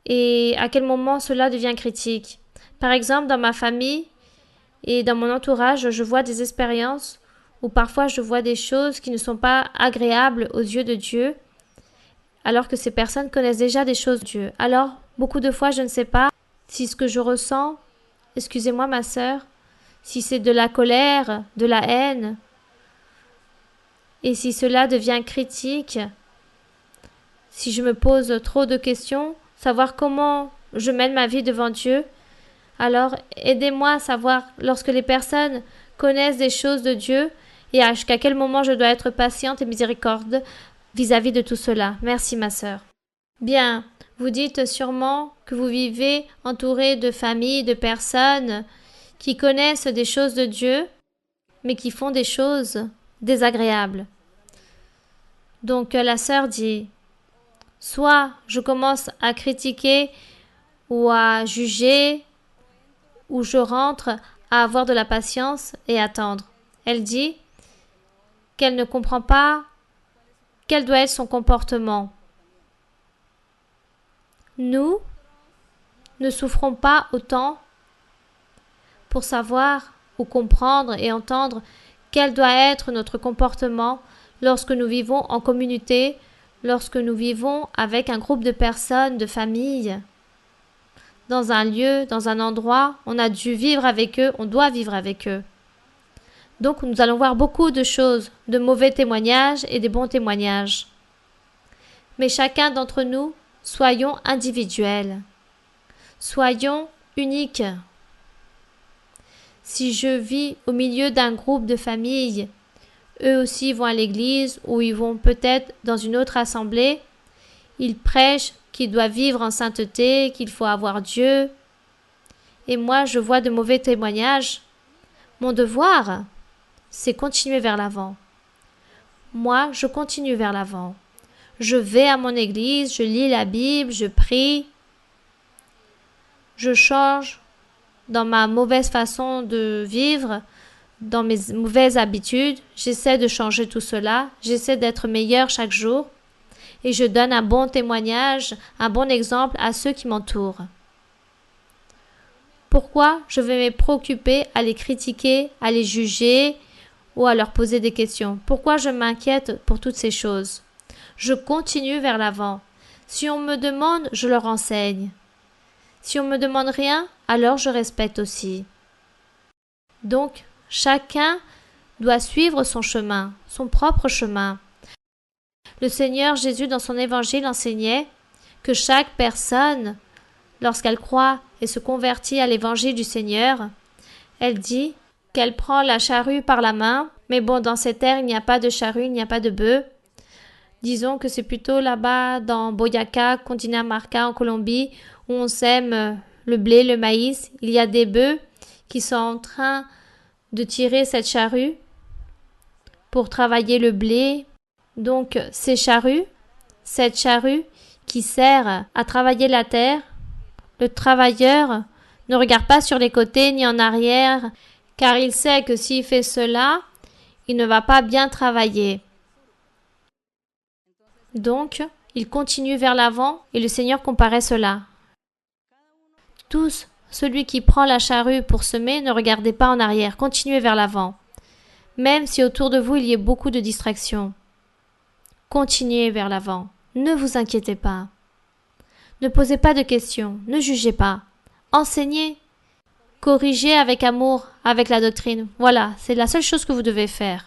et à quel moment cela devient critique. Par exemple, dans ma famille et dans mon entourage, je vois des expériences où parfois je vois des choses qui ne sont pas agréables aux yeux de Dieu, alors que ces personnes connaissent déjà des choses de Dieu. Alors, beaucoup de fois, je ne sais pas si ce que je ressens, excusez-moi ma sœur, si c'est de la colère, de la haine, et si cela devient critique, si je me pose trop de questions, savoir comment je mène ma vie devant Dieu. Alors, aidez-moi à savoir, lorsque les personnes connaissent des choses de Dieu, et jusqu'à quel moment je dois être patiente et miséricorde vis-à-vis de tout cela. Merci ma sœur. Bien, vous dites sûrement que vous vivez entouré de familles, de personnes qui connaissent des choses de Dieu, mais qui font des choses désagréables. Donc la sœur dit, soit je commence à critiquer ou à juger, ou je rentre à avoir de la patience et attendre. Elle dit qu'elle ne comprend pas quel doit être son comportement. Nous ne souffrons pas autant pour savoir ou comprendre et entendre quel doit être notre comportement lorsque nous vivons en communauté, lorsque nous vivons avec un groupe de personnes, de familles, dans un lieu, dans un endroit, on a dû vivre avec eux, on doit vivre avec eux. Donc nous allons voir beaucoup de choses, de mauvais témoignages et des bons témoignages. Mais chacun d'entre nous, soyons individuels. Soyons uniques. Si je vis au milieu d'un groupe de familles, eux aussi vont à l'église ou ils vont peut-être dans une autre assemblée, ils prêchent qu'il doit vivre en sainteté, qu'il faut avoir Dieu. Et moi, je vois de mauvais témoignages. Mon devoir, c'est continuer vers l'avant. Moi, je continue vers l'avant. Je vais à mon église, je lis la Bible, je prie. Je change dans ma mauvaise façon de vivre, dans mes mauvaises habitudes. J'essaie de changer tout cela. J'essaie d'être meilleur chaque jour. Et je donne un bon témoignage, un bon exemple à ceux qui m'entourent. Pourquoi je vais me préoccuper à les critiquer, à les juger ou à leur poser des questions? Pourquoi je m'inquiète pour toutes ces choses? Je continue vers l'avant. Si on me demande, je leur enseigne. Si on me demande rien, alors je respecte aussi. Donc, chacun doit suivre son chemin, son propre chemin. Le Seigneur Jésus, dans son évangile, enseignait que chaque personne lorsqu'elle croit et se convertit à l'évangile du Seigneur, elle dit qu'elle prend la charrue par la main, mais bon, dans cette terre, il n'y a pas de charrue, il n'y a pas de bœuf. Disons que c'est plutôt là-bas, dans Boyaca, Cundinamarca, en Colombie, où on sème le blé, le maïs. Il y a des bœufs qui sont en train de tirer cette charrue pour travailler le blé. Donc, cette charrue qui sert à travailler la terre, le travailleur ne regarde pas sur les côtés ni en arrière, car il sait que s'il fait cela, il ne va pas bien travailler. Donc, il continue vers l'avant et le Seigneur comparait cela. Tous, celui qui prend la charrue pour semer, ne regardez pas en arrière, continuez vers l'avant. Même si autour de vous il y ait beaucoup de distractions. Continuez vers l'avant. Ne vous inquiétez pas. Ne posez pas de questions. Ne jugez pas. Enseignez. Corrigez avec amour, avec la doctrine. Voilà, c'est la seule chose que vous devez faire.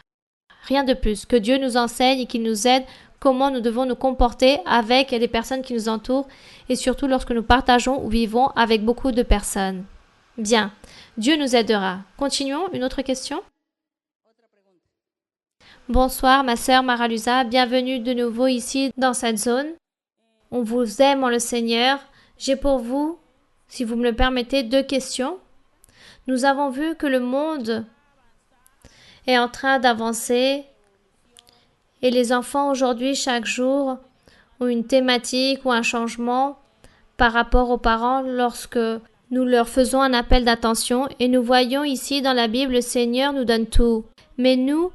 Rien de plus. Que Dieu nous enseigne et qu'il nous aide comment nous devons nous comporter avec les personnes qui nous entourent et surtout lorsque nous partageons ou vivons avec beaucoup de personnes. Bien. Dieu nous aidera. Continuons. Une autre question? Bonsoir, ma sœur Maralusa, bienvenue de nouveau ici dans cette zone. On vous aime en le Seigneur. J'ai pour vous, si vous me le permettez, 2 questions. Nous avons vu que le monde est en train d'avancer et les enfants aujourd'hui, chaque jour, ont une thématique ou un changement par rapport aux parents lorsque nous leur faisons un appel d'attention et nous voyons ici dans la Bible, le Seigneur nous donne tout. Mais nous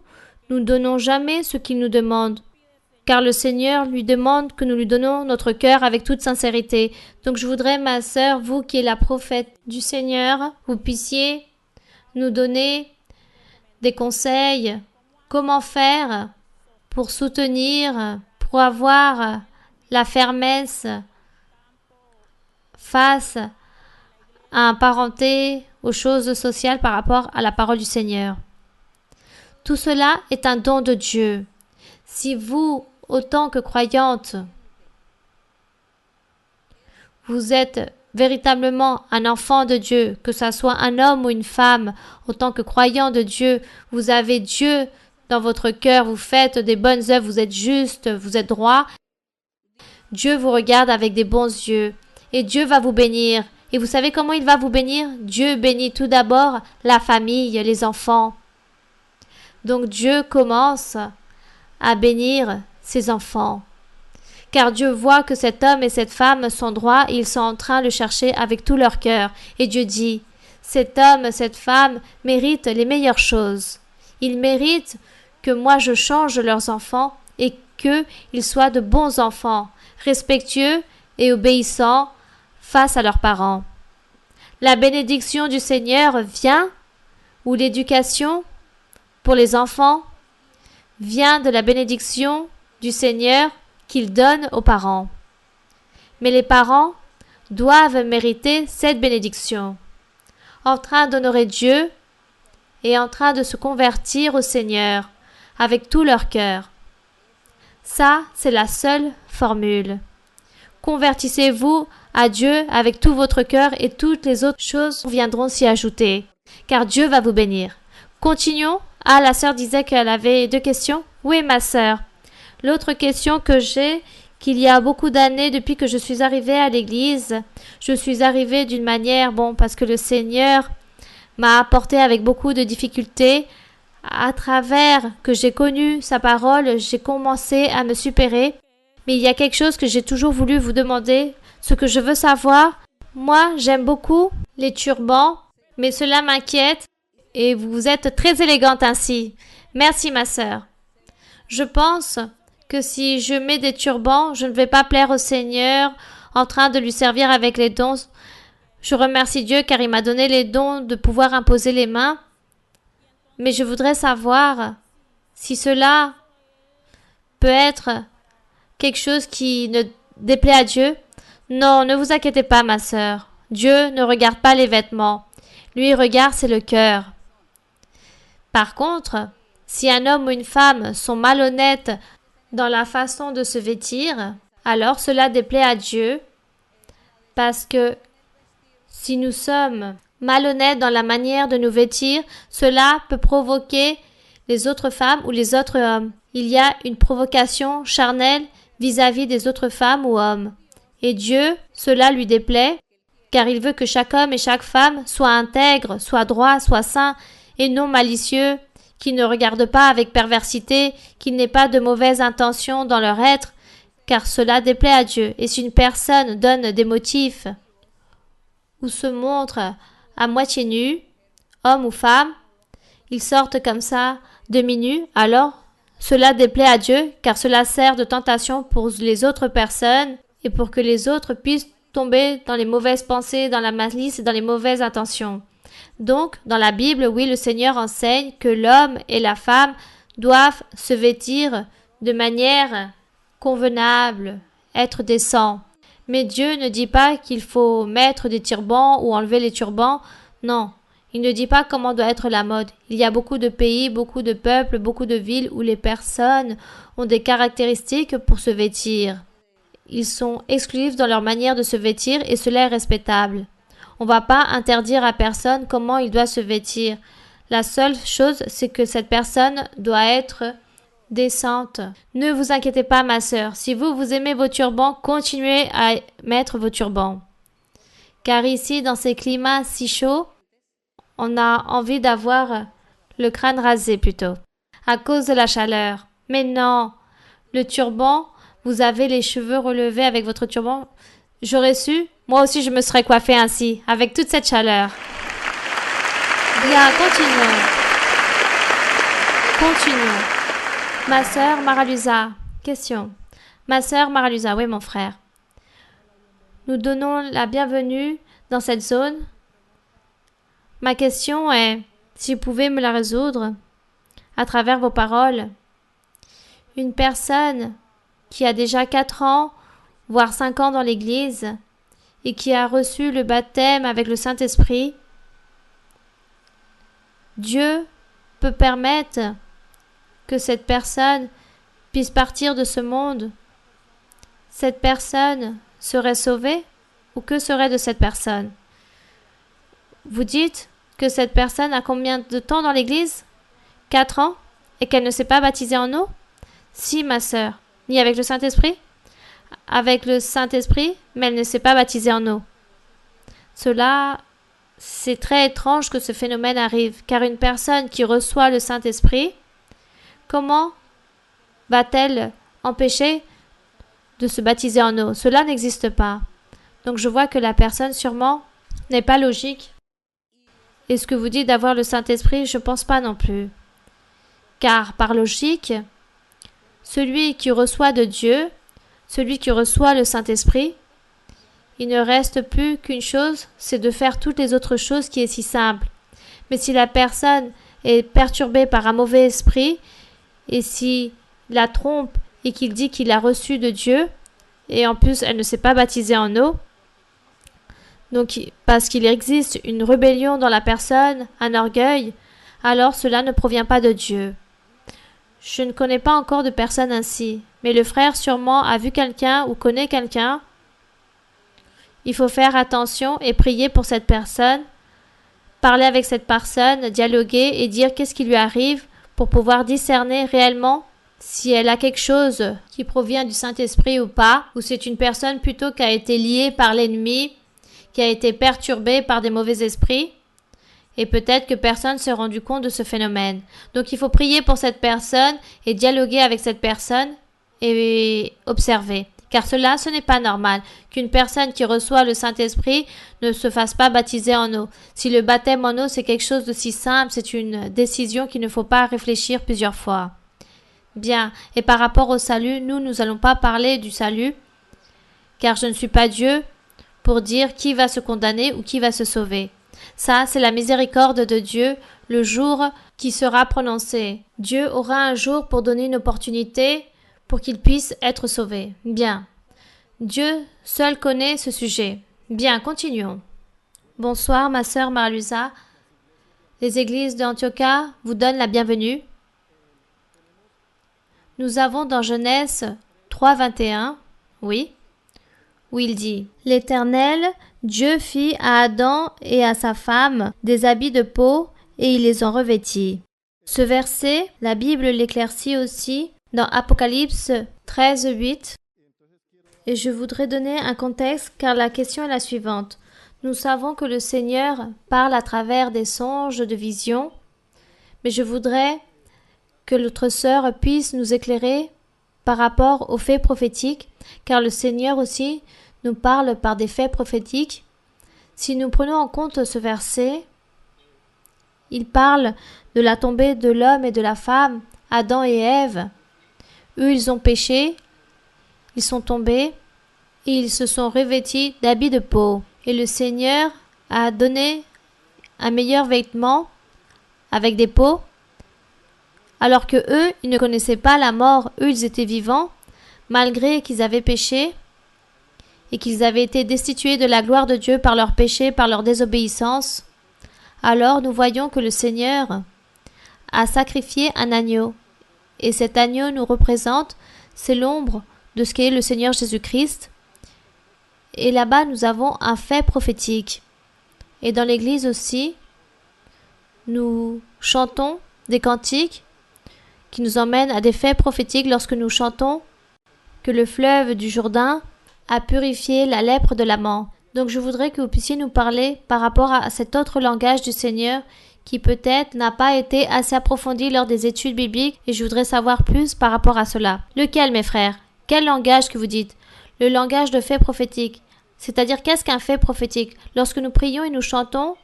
ne donnons jamais ce qu'il nous demande, car le Seigneur lui demande que nous lui donnons notre cœur avec toute sincérité. Donc je voudrais, ma sœur, vous qui êtes la prophète du Seigneur, vous puissiez nous donner des conseils, comment faire pour soutenir, pour avoir la fermesse face à un parenté, aux choses sociales par rapport à la parole du Seigneur. Tout cela est un don de Dieu. Si vous, autant que croyante, vous êtes véritablement un enfant de Dieu, que ce soit un homme ou une femme, autant que croyant de Dieu, vous avez Dieu dans votre cœur, vous faites des bonnes œuvres, vous êtes juste, vous êtes droit, Dieu vous regarde avec des bons yeux et Dieu va vous bénir. Et vous savez comment il va vous bénir? Dieu bénit tout d'abord la famille, les enfants. Donc Dieu commence à bénir ses enfants. Car Dieu voit que cet homme et cette femme sont droits et ils sont en train de le chercher avec tout leur cœur. Et Dieu dit, cet homme, cette femme méritent les meilleures choses. Ils méritent que moi je change leurs enfants et qu'ils soient de bons enfants, respectueux et obéissants face à leurs parents. La bénédiction du Seigneur vient, ou l'éducation pour les enfants vient de la bénédiction du Seigneur qu'il donne aux parents. Mais les parents doivent mériter cette bénédiction, en train d'honorer Dieu et en train de se convertir au Seigneur avec tout leur cœur. Ça, c'est la seule formule. Convertissez-vous à Dieu avec tout votre cœur et toutes les autres choses viendront s'y ajouter, car Dieu va vous bénir. Continuons. Ah, la sœur disait qu'elle avait 2 questions. Oui, ma sœur. L'autre question que j'ai, qu'il y a beaucoup d'années depuis que je suis arrivée à l'église, je suis arrivée d'une manière, parce que le Seigneur m'a apporté avec beaucoup de difficultés. À travers que j'ai connu sa parole, j'ai commencé à me supérer. Mais il y a quelque chose que j'ai toujours voulu vous demander, ce que je veux savoir. Moi, j'aime beaucoup les turbans, mais cela m'inquiète. Et vous êtes très élégante ainsi. Merci, ma sœur. Je pense que si je mets des turbans, je ne vais pas plaire au Seigneur en train de lui servir avec les dons. Je remercie Dieu car il m'a donné les dons de pouvoir imposer les mains. Mais je voudrais savoir si cela peut être quelque chose qui ne déplaît à Dieu. Non, ne vous inquiétez pas, ma sœur. Dieu ne regarde pas les vêtements. Lui, regarde, c'est le cœur. Par contre, si un homme ou une femme sont malhonnêtes dans la façon de se vêtir, alors cela déplaît à Dieu parce que Si nous sommes malhonnêtes dans la manière de nous vêtir, cela peut provoquer les autres femmes ou les autres hommes. Il y a une provocation charnelle vis-à-vis des autres femmes ou hommes. Et Dieu, cela lui déplaît, car il veut que chaque homme et chaque femme soit intègre, soit droit, soit saint, et non malicieux, qui ne regardent pas avec perversité, qui n'aient pas de mauvaises intentions dans leur être, car cela déplaît à Dieu. Et si une personne donne des motifs ou se montre à moitié nu, homme ou femme, ils sortent comme ça, demi-nus, alors cela déplaît à Dieu, car cela sert de tentation pour les autres personnes et pour que les autres puissent tomber dans les mauvaises pensées, dans la malice et dans les mauvaises intentions. Donc, dans la Bible, oui, le Seigneur enseigne que l'homme et la femme doivent se vêtir de manière convenable, être décents. Mais Dieu ne dit pas qu'il faut mettre des turbans ou enlever les turbans. Non, il ne dit pas comment doit être la mode. Il y a beaucoup de pays, beaucoup de peuples, beaucoup de villes où les personnes ont des caractéristiques pour se vêtir. Ils sont exclusifs dans leur manière de se vêtir et cela est respectable. On ne va pas interdire à personne comment il doit se vêtir. La seule chose, c'est que cette personne doit être décente. Ne vous inquiétez pas, ma sœur. Si vous aimez vos turbans, continuez à mettre vos turbans. Car ici, dans ces climats si chauds, on a envie d'avoir le crâne rasé plutôt, à cause de la chaleur. Mais non, le turban, vous avez les cheveux relevés avec votre turban. J'aurais su, moi aussi je me serais coiffée ainsi, avec toute cette chaleur. Bien, continuons. Ma sœur Maralusa, question. Ma sœur Maralusa, oui mon frère. Nous donnons la bienvenue dans cette zone. Ma question est, si vous pouvez me la résoudre à travers vos paroles. Une personne qui a déjà 4 ans, voire 5 ans dans l'Église, et qui a reçu le baptême avec le Saint-Esprit, Dieu peut permettre que cette personne puisse partir de ce monde. Cette personne serait sauvée ou que serait de cette personne? Vous dites que cette personne a combien de temps dans l'Église? 4 ans? Et qu'elle ne s'est pas baptisée en eau? Si, ma sœur. Ni avec le Saint-Esprit? Avec le Saint-Esprit, mais elle ne s'est pas baptisée en eau. Cela, c'est très étrange que ce phénomène arrive, car une personne qui reçoit le Saint-Esprit, comment va-t-elle empêcher de se baptiser en eau? Cela n'existe pas. Donc je vois que la personne sûrement n'est pas logique. Et ce que vous dites d'avoir le Saint-Esprit, je ne pense pas non plus. Car par logique, celui qui reçoit de Dieu, celui qui reçoit le Saint-Esprit, il ne reste plus qu'une chose, c'est de faire toutes les autres choses qui est si simple. Mais si la personne est perturbée par un mauvais esprit, et s'il la trompe et qu'il dit qu'il a reçu de Dieu, et en plus elle ne s'est pas baptisée en eau, donc parce qu'il existe une rébellion dans la personne, un orgueil, alors cela ne provient pas de Dieu. Je ne connais pas encore de personne ainsi, mais le frère sûrement a vu quelqu'un ou connaît quelqu'un. Il faut faire attention et prier pour cette personne, parler avec cette personne, dialoguer et dire qu'est-ce qui lui arrive pour pouvoir discerner réellement si elle a quelque chose qui provient du Saint-Esprit ou pas, ou c'est une personne plutôt qui a été liée par l'ennemi, qui a été perturbée par des mauvais esprits. Et peut-être que personne ne s'est rendu compte de ce phénomène. Donc il faut prier pour cette personne et dialoguer avec cette personne et observer. Car cela, ce n'est pas normal qu'une personne qui reçoit le Saint-Esprit ne se fasse pas baptiser en eau. Si le baptême en eau, c'est quelque chose de si simple, c'est une décision qu'il ne faut pas réfléchir plusieurs fois. Bien, et par rapport au salut, nous n'allons pas parler du salut, car je ne suis pas Dieu pour dire qui va se condamner ou qui va se sauver. Ça, c'est la miséricorde de Dieu, le jour qui sera prononcé. Dieu aura un jour pour donner une opportunité pour qu'il puisse être sauvé. Bien. Dieu seul connaît ce sujet. Bien, continuons. Bonsoir, ma sœur Maralusa. Les églises d'Antiocha vous donnent la bienvenue. Nous avons dans Genèse 3, 21, oui, où il dit « L'Éternel Dieu fit à Adam et à sa femme des habits de peau et il les en revêtit. Ce verset, la Bible l'éclaircit aussi dans Apocalypse 13:8. Et je voudrais donner un contexte car la question est la suivante. Nous savons que le Seigneur parle à travers des songes de visions, mais je voudrais que l'autre sœur puisse nous éclairer par rapport aux faits prophétiques, car le Seigneur aussi nous parle par des faits prophétiques. Si nous prenons en compte ce verset, il parle de la tombée de l'homme et de la femme, Adam et Ève. Eux, ils ont péché, ils sont tombés et ils se sont revêtis d'habits de peau. Et le Seigneur a donné un meilleur vêtement avec des peaux, alors que eux, ils ne connaissaient pas la mort. Eux, ils étaient vivants, malgré qu'ils avaient péché et qu'ils avaient été destitués de la gloire de Dieu par leur péché, par leur désobéissance. Alors nous voyons que le Seigneur a sacrifié un agneau. Et cet agneau nous représente, c'est l'ombre de ce qu'est le Seigneur Jésus-Christ. Et là-bas, nous avons un fait prophétique. Et dans l'Église aussi, nous chantons des cantiques qui nous emmènent à des faits prophétiques lorsque nous chantons que le fleuve du Jourdain a purifié la lèpre de l'amant. Donc je voudrais que vous puissiez nous parler par rapport à cet autre langage du Seigneur qui peut-être n'a pas été assez approfondi lors des études bibliques et je voudrais savoir plus par rapport à cela. Lequel, mes frères? Quel langage que vous dites? Le langage de fait prophétique. C'est-à-dire qu'est-ce qu'un fait prophétique? Lorsque nous prions et nous chantons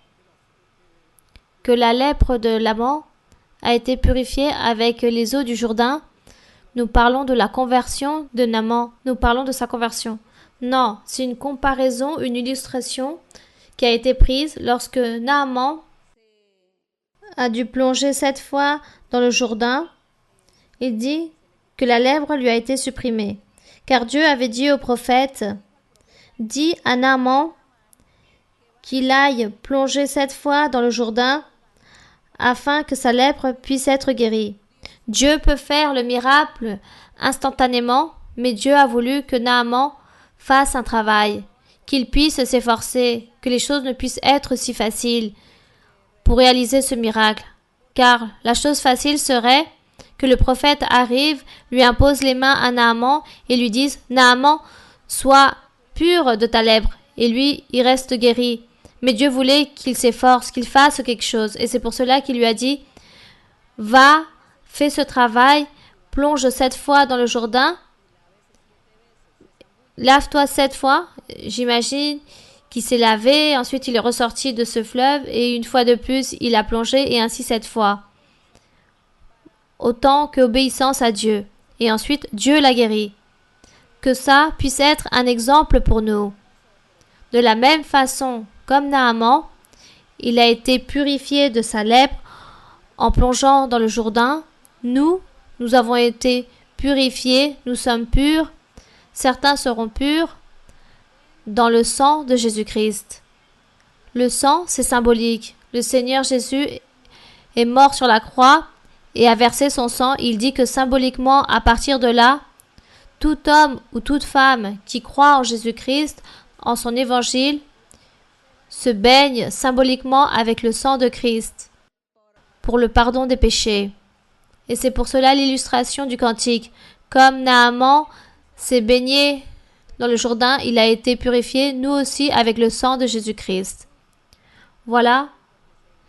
que la lèpre de l'amant a été purifiée avec les eaux du Jourdain, nous parlons de la conversion de Naaman. Nous parlons de sa conversion. Non, c'est une comparaison, une illustration qui a été prise lorsque Naaman a dû plonger 7 fois dans le Jourdain. Il dit que la lèpre lui a été supprimée. Car Dieu avait dit au prophète, dis à Naaman qu'il aille plonger 7 fois dans le Jourdain afin que sa lèpre puisse être guérie. Dieu peut faire le miracle instantanément, mais Dieu a voulu que Naaman fasse un travail, qu'il puisse s'efforcer, que les choses ne puissent être si faciles pour réaliser ce miracle. Car la chose facile serait que le prophète arrive, lui impose les mains à Naaman et lui dise « Naaman, sois pur de ta lèpre » et lui, il reste guéri. Mais Dieu voulait qu'il s'efforce, qu'il fasse quelque chose et c'est pour cela qu'il lui a dit « Va, fais ce travail, plonge 7 fois dans le Jourdain, lave-toi 7 fois. » J'imagine qu'il s'est lavé, ensuite il est ressorti de ce fleuve et une fois de plus il a plongé et ainsi 7 fois. Autant qu'obéissance à Dieu. Et ensuite Dieu l'a guéri. Que ça puisse être un exemple pour nous. De la même façon, comme Naaman, il a été purifié de sa lèpre en plongeant dans le Jourdain. Nous avons été purifiés, nous sommes purs. Certains seront purs dans le sang de Jésus-Christ. Le sang, c'est symbolique. Le Seigneur Jésus est mort sur la croix et a versé son sang. Il dit que symboliquement, à partir de là, tout homme ou toute femme qui croit en Jésus-Christ, en son évangile, se baigne symboliquement avec le sang de Christ pour le pardon des péchés. Et c'est pour cela l'illustration du cantique. Comme Naaman s'est baigné dans le Jourdain, il a été purifié, nous aussi, avec le sang de Jésus-Christ. Voilà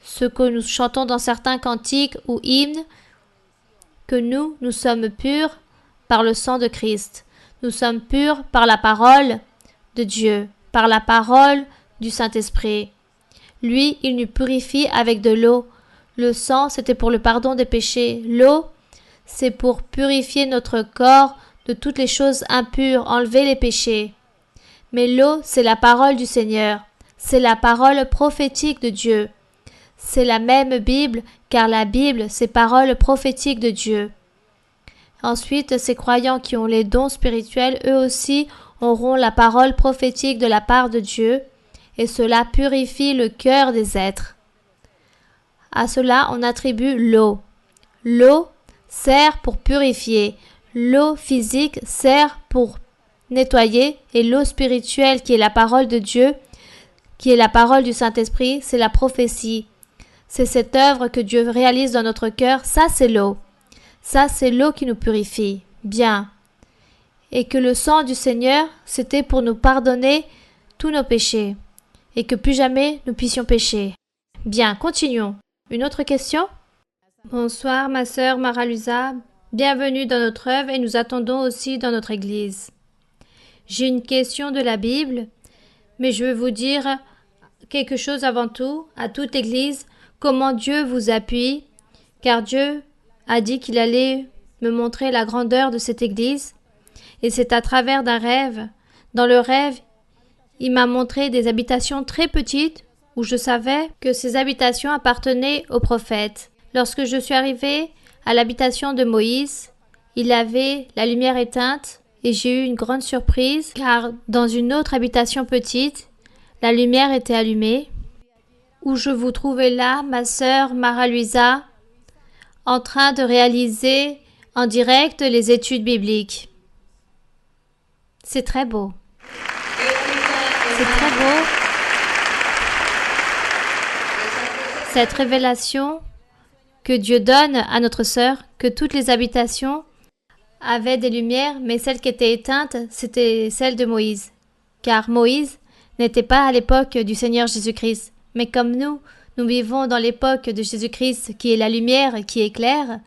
ce que nous chantons dans certains cantiques ou hymnes, que nous sommes purs par le sang de Christ. Nous sommes purs par la parole de Dieu, par la parole du Saint-Esprit. Lui, il nous purifie avec de l'eau. Le sang, c'était pour le pardon des péchés. L'eau, c'est pour purifier notre corps de toutes les choses impures, enlever les péchés. Mais l'eau, c'est la parole du Seigneur. C'est la parole prophétique de Dieu. C'est la même Bible, car la Bible, c'est parole prophétique de Dieu. Ensuite, ces croyants qui ont les dons spirituels, eux aussi, auront la parole prophétique de la part de Dieu, et cela purifie le cœur des êtres. À cela, on attribue l'eau. L'eau sert pour purifier. L'eau physique sert pour nettoyer, et l'eau spirituelle, qui est la parole de Dieu, qui est la parole du Saint-Esprit, c'est la prophétie. C'est cette œuvre que Dieu réalise dans notre cœur, ça c'est l'eau. Ça c'est l'eau qui nous purifie. Bien. Et que le sang du Seigneur, c'était pour nous pardonner tous nos péchés. Et que plus jamais nous puissions pécher. Bien, continuons. Une autre question? Bonsoir ma sœur Maralusa, bienvenue dans notre œuvre et nous attendons aussi dans notre église. J'ai une question de la Bible, mais je veux vous dire quelque chose avant tout, à toute l'église, comment Dieu vous appuie, car Dieu a dit qu'il allait me montrer la grandeur de cette église, et c'est à travers d'un rêve. Dans le rêve, il m'a montré des habitations très petites, où je savais que ces habitations appartenaient aux prophètes. Lorsque je suis arrivée à l'habitation de Moïse, il avait la lumière éteinte et j'ai eu une grande surprise car dans une autre habitation petite, la lumière était allumée. Où je vous trouvais là, ma sœur Mara-Luisa, en train de réaliser en direct les études bibliques. C'est très beau. C'est très beau. Cette révélation que Dieu donne à notre sœur, que toutes les habitations avaient des lumières, mais celle qui était éteinte, c'était celle de Moïse. Car Moïse n'était pas à l'époque du Seigneur Jésus-Christ. Mais comme nous vivons dans l'époque de Jésus-Christ, qui est la lumière, qui éclaire,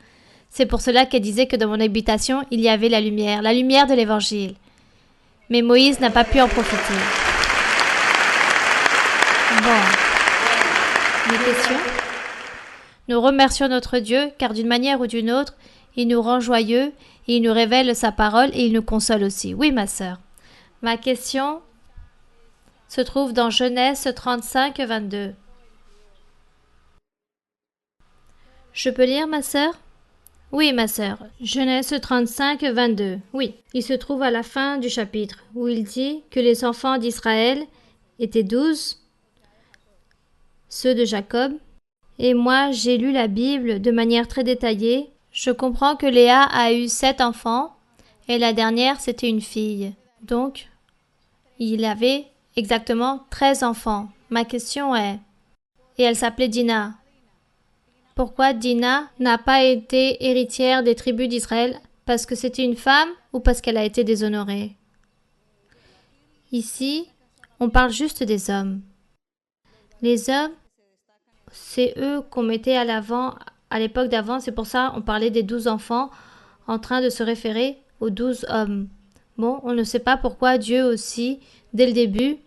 c'est pour cela qu'elle disait que dans mon habitation, il y avait la lumière de l'Évangile. Mais Moïse n'a pas pu en profiter. Bon. Des questions? Nous remercions notre Dieu, car d'une manière ou d'une autre, il nous rend joyeux, et il nous révèle sa parole et il nous console aussi. Oui, ma sœur. Ma question se trouve dans Genèse 35, 22. Je peux lire, ma sœur? Oui, ma sœur. Genèse 35, 22. Oui, il se trouve à la fin du chapitre, où il dit que les enfants d'Israël étaient 12, ceux de Jacob. Et moi, j'ai lu la Bible de manière très détaillée. Je comprends que Léa a eu 7 enfants, et la dernière, c'était une fille. Donc, il avait exactement 13 enfants. Ma question est, et elle s'appelait Dina. Pourquoi Dina n'a pas été héritière des tribus d'Israël? Parce que c'était une femme ou parce qu'elle a été déshonorée? Ici, on parle juste des hommes. Les hommes, c'est eux qu'on mettait à l'avant, à l'époque d'avant, c'est pour ça on parlait des 12 enfants en train de se référer aux 12 hommes. Bon, on ne sait pas pourquoi Dieu aussi, dès le début,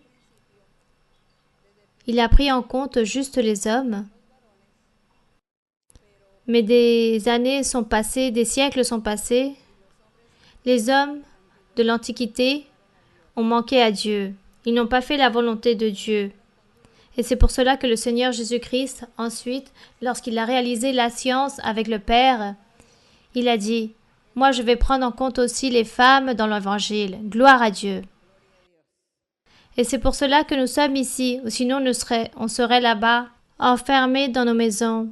il a pris en compte juste les hommes. Mais des années sont passées, des siècles sont passés. Les hommes de l'Antiquité ont manqué à Dieu. Ils n'ont pas fait la volonté de Dieu. Et c'est pour cela que le Seigneur Jésus-Christ, ensuite, lorsqu'il a réalisé la science avec le Père, il a dit « Moi, je vais prendre en compte aussi les femmes dans l'Évangile. Gloire à Dieu. » Et c'est pour cela que nous sommes ici, ou sinon on serait là-bas, enfermés dans nos maisons,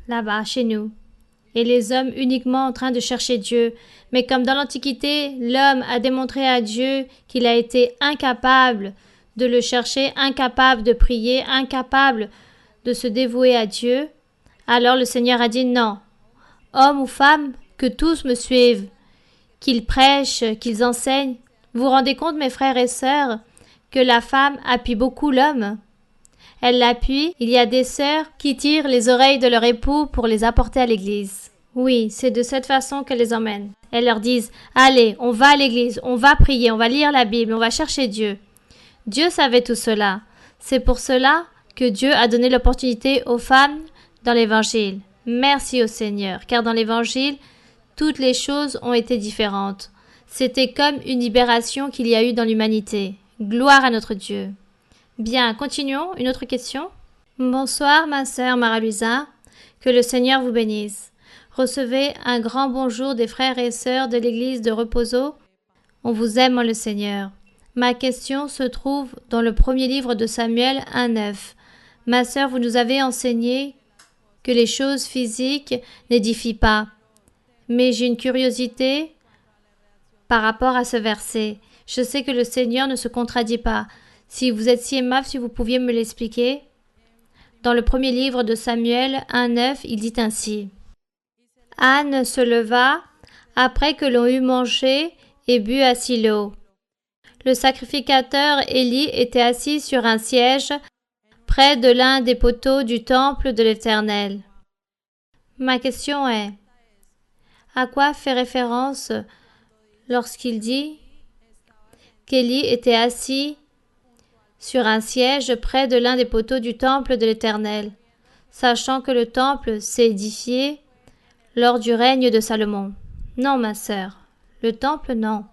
là-bas, chez nous. Et les hommes uniquement en train de chercher Dieu. Mais comme dans l'Antiquité, l'homme a démontré à Dieu qu'il a été incapable de le chercher, incapable de prier, incapable de se dévouer à Dieu, alors le Seigneur a dit non. Hommes ou femmes, que tous me suivent, qu'ils prêchent, qu'ils enseignent. Vous vous rendez compte, mes frères et sœurs, que la femme appuie beaucoup l'homme? Elle l'appuie. Il y a des sœurs qui tirent les oreilles de leur époux pour les apporter à l'église. Oui, c'est de cette façon qu'elles les emmènent. Elles leur disent « Allez, on va à l'église, on va prier, on va lire la Bible, on va chercher Dieu. » Dieu savait tout cela. C'est pour cela que Dieu a donné l'opportunité aux femmes dans l'Évangile. Merci au Seigneur, car dans l'Évangile, toutes les choses ont été différentes. C'était comme une libération qu'il y a eu dans l'humanité. Gloire à notre Dieu. Bien, continuons. Une autre question? Bonsoir, ma sœur Mara-Luisa. Que le Seigneur vous bénisse. Recevez un grand bonjour des frères et sœurs de l'église de Reposo. On vous aime en le Seigneur. Ma question se trouve dans le premier livre de Samuel 1:9. Ma sœur, vous nous avez enseigné que les choses physiques n'édifient pas. Mais j'ai une curiosité par rapport à ce verset. Je sais que le Seigneur ne se contradit pas. Si vous êtes si aimable, si vous pouviez me l'expliquer. Dans le premier livre de Samuel 1,9, il dit ainsi. Anne se leva après que l'on eut mangé et bu à Silo. Le sacrificateur Élie était assis sur un siège près de l'un des poteaux du temple de l'Éternel. Ma question est, à quoi fait référence lorsqu'il dit qu'Élie était assis sur un siège près de l'un des poteaux du temple de l'Éternel, sachant que le temple s'est édifié lors du règne de Salomon? Non, ma sœur, le temple, non.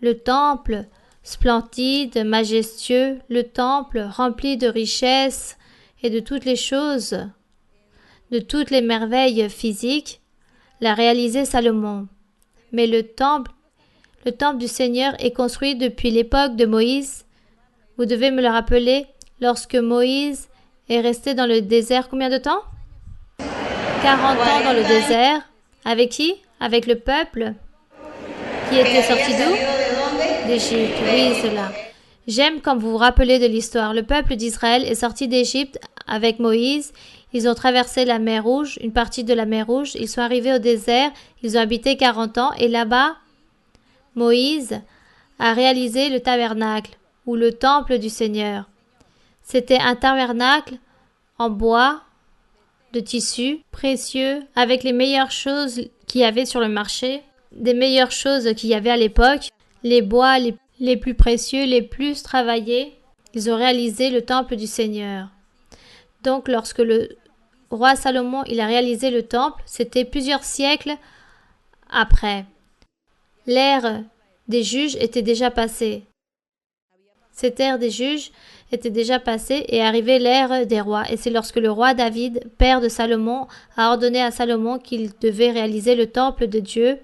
Le temple splendide, majestueux, le temple rempli de richesses et de toutes les choses, de toutes les merveilles physiques, l'a réalisé Salomon. Mais le temple du Seigneur est construit depuis l'époque de Moïse. Vous devez me le rappeler, lorsque Moïse est resté dans le désert combien de temps? 40 ans dans le désert. Avec qui? Avec le peuple qui était sorti d'où? D'Égypte. Oui, cela. J'aime quand vous vous rappelez de l'histoire. Le peuple d'Israël est sorti d'Égypte avec Moïse. Ils ont traversé la mer Rouge, une partie de la mer Rouge. Ils sont arrivés au désert. Ils ont habité 40 ans. Et là-bas, Moïse a réalisé le tabernacle ou le temple du Seigneur. C'était un tabernacle en bois, de tissu précieux, avec les meilleures choses qu'il y avait sur le marché, des meilleures choses qu'il y avait à l'époque, les bois les plus précieux, les plus travaillés. Ils ont réalisé le temple du Seigneur. Donc, lorsque le roi Salomon il a réalisé le temple, c'était plusieurs siècles après. L'ère des juges était déjà passée. Cette ère des juges était déjà passée et arrivait l'ère des rois. Et c'est lorsque le roi David, père de Salomon, a ordonné à Salomon qu'il devait réaliser le temple de Dieu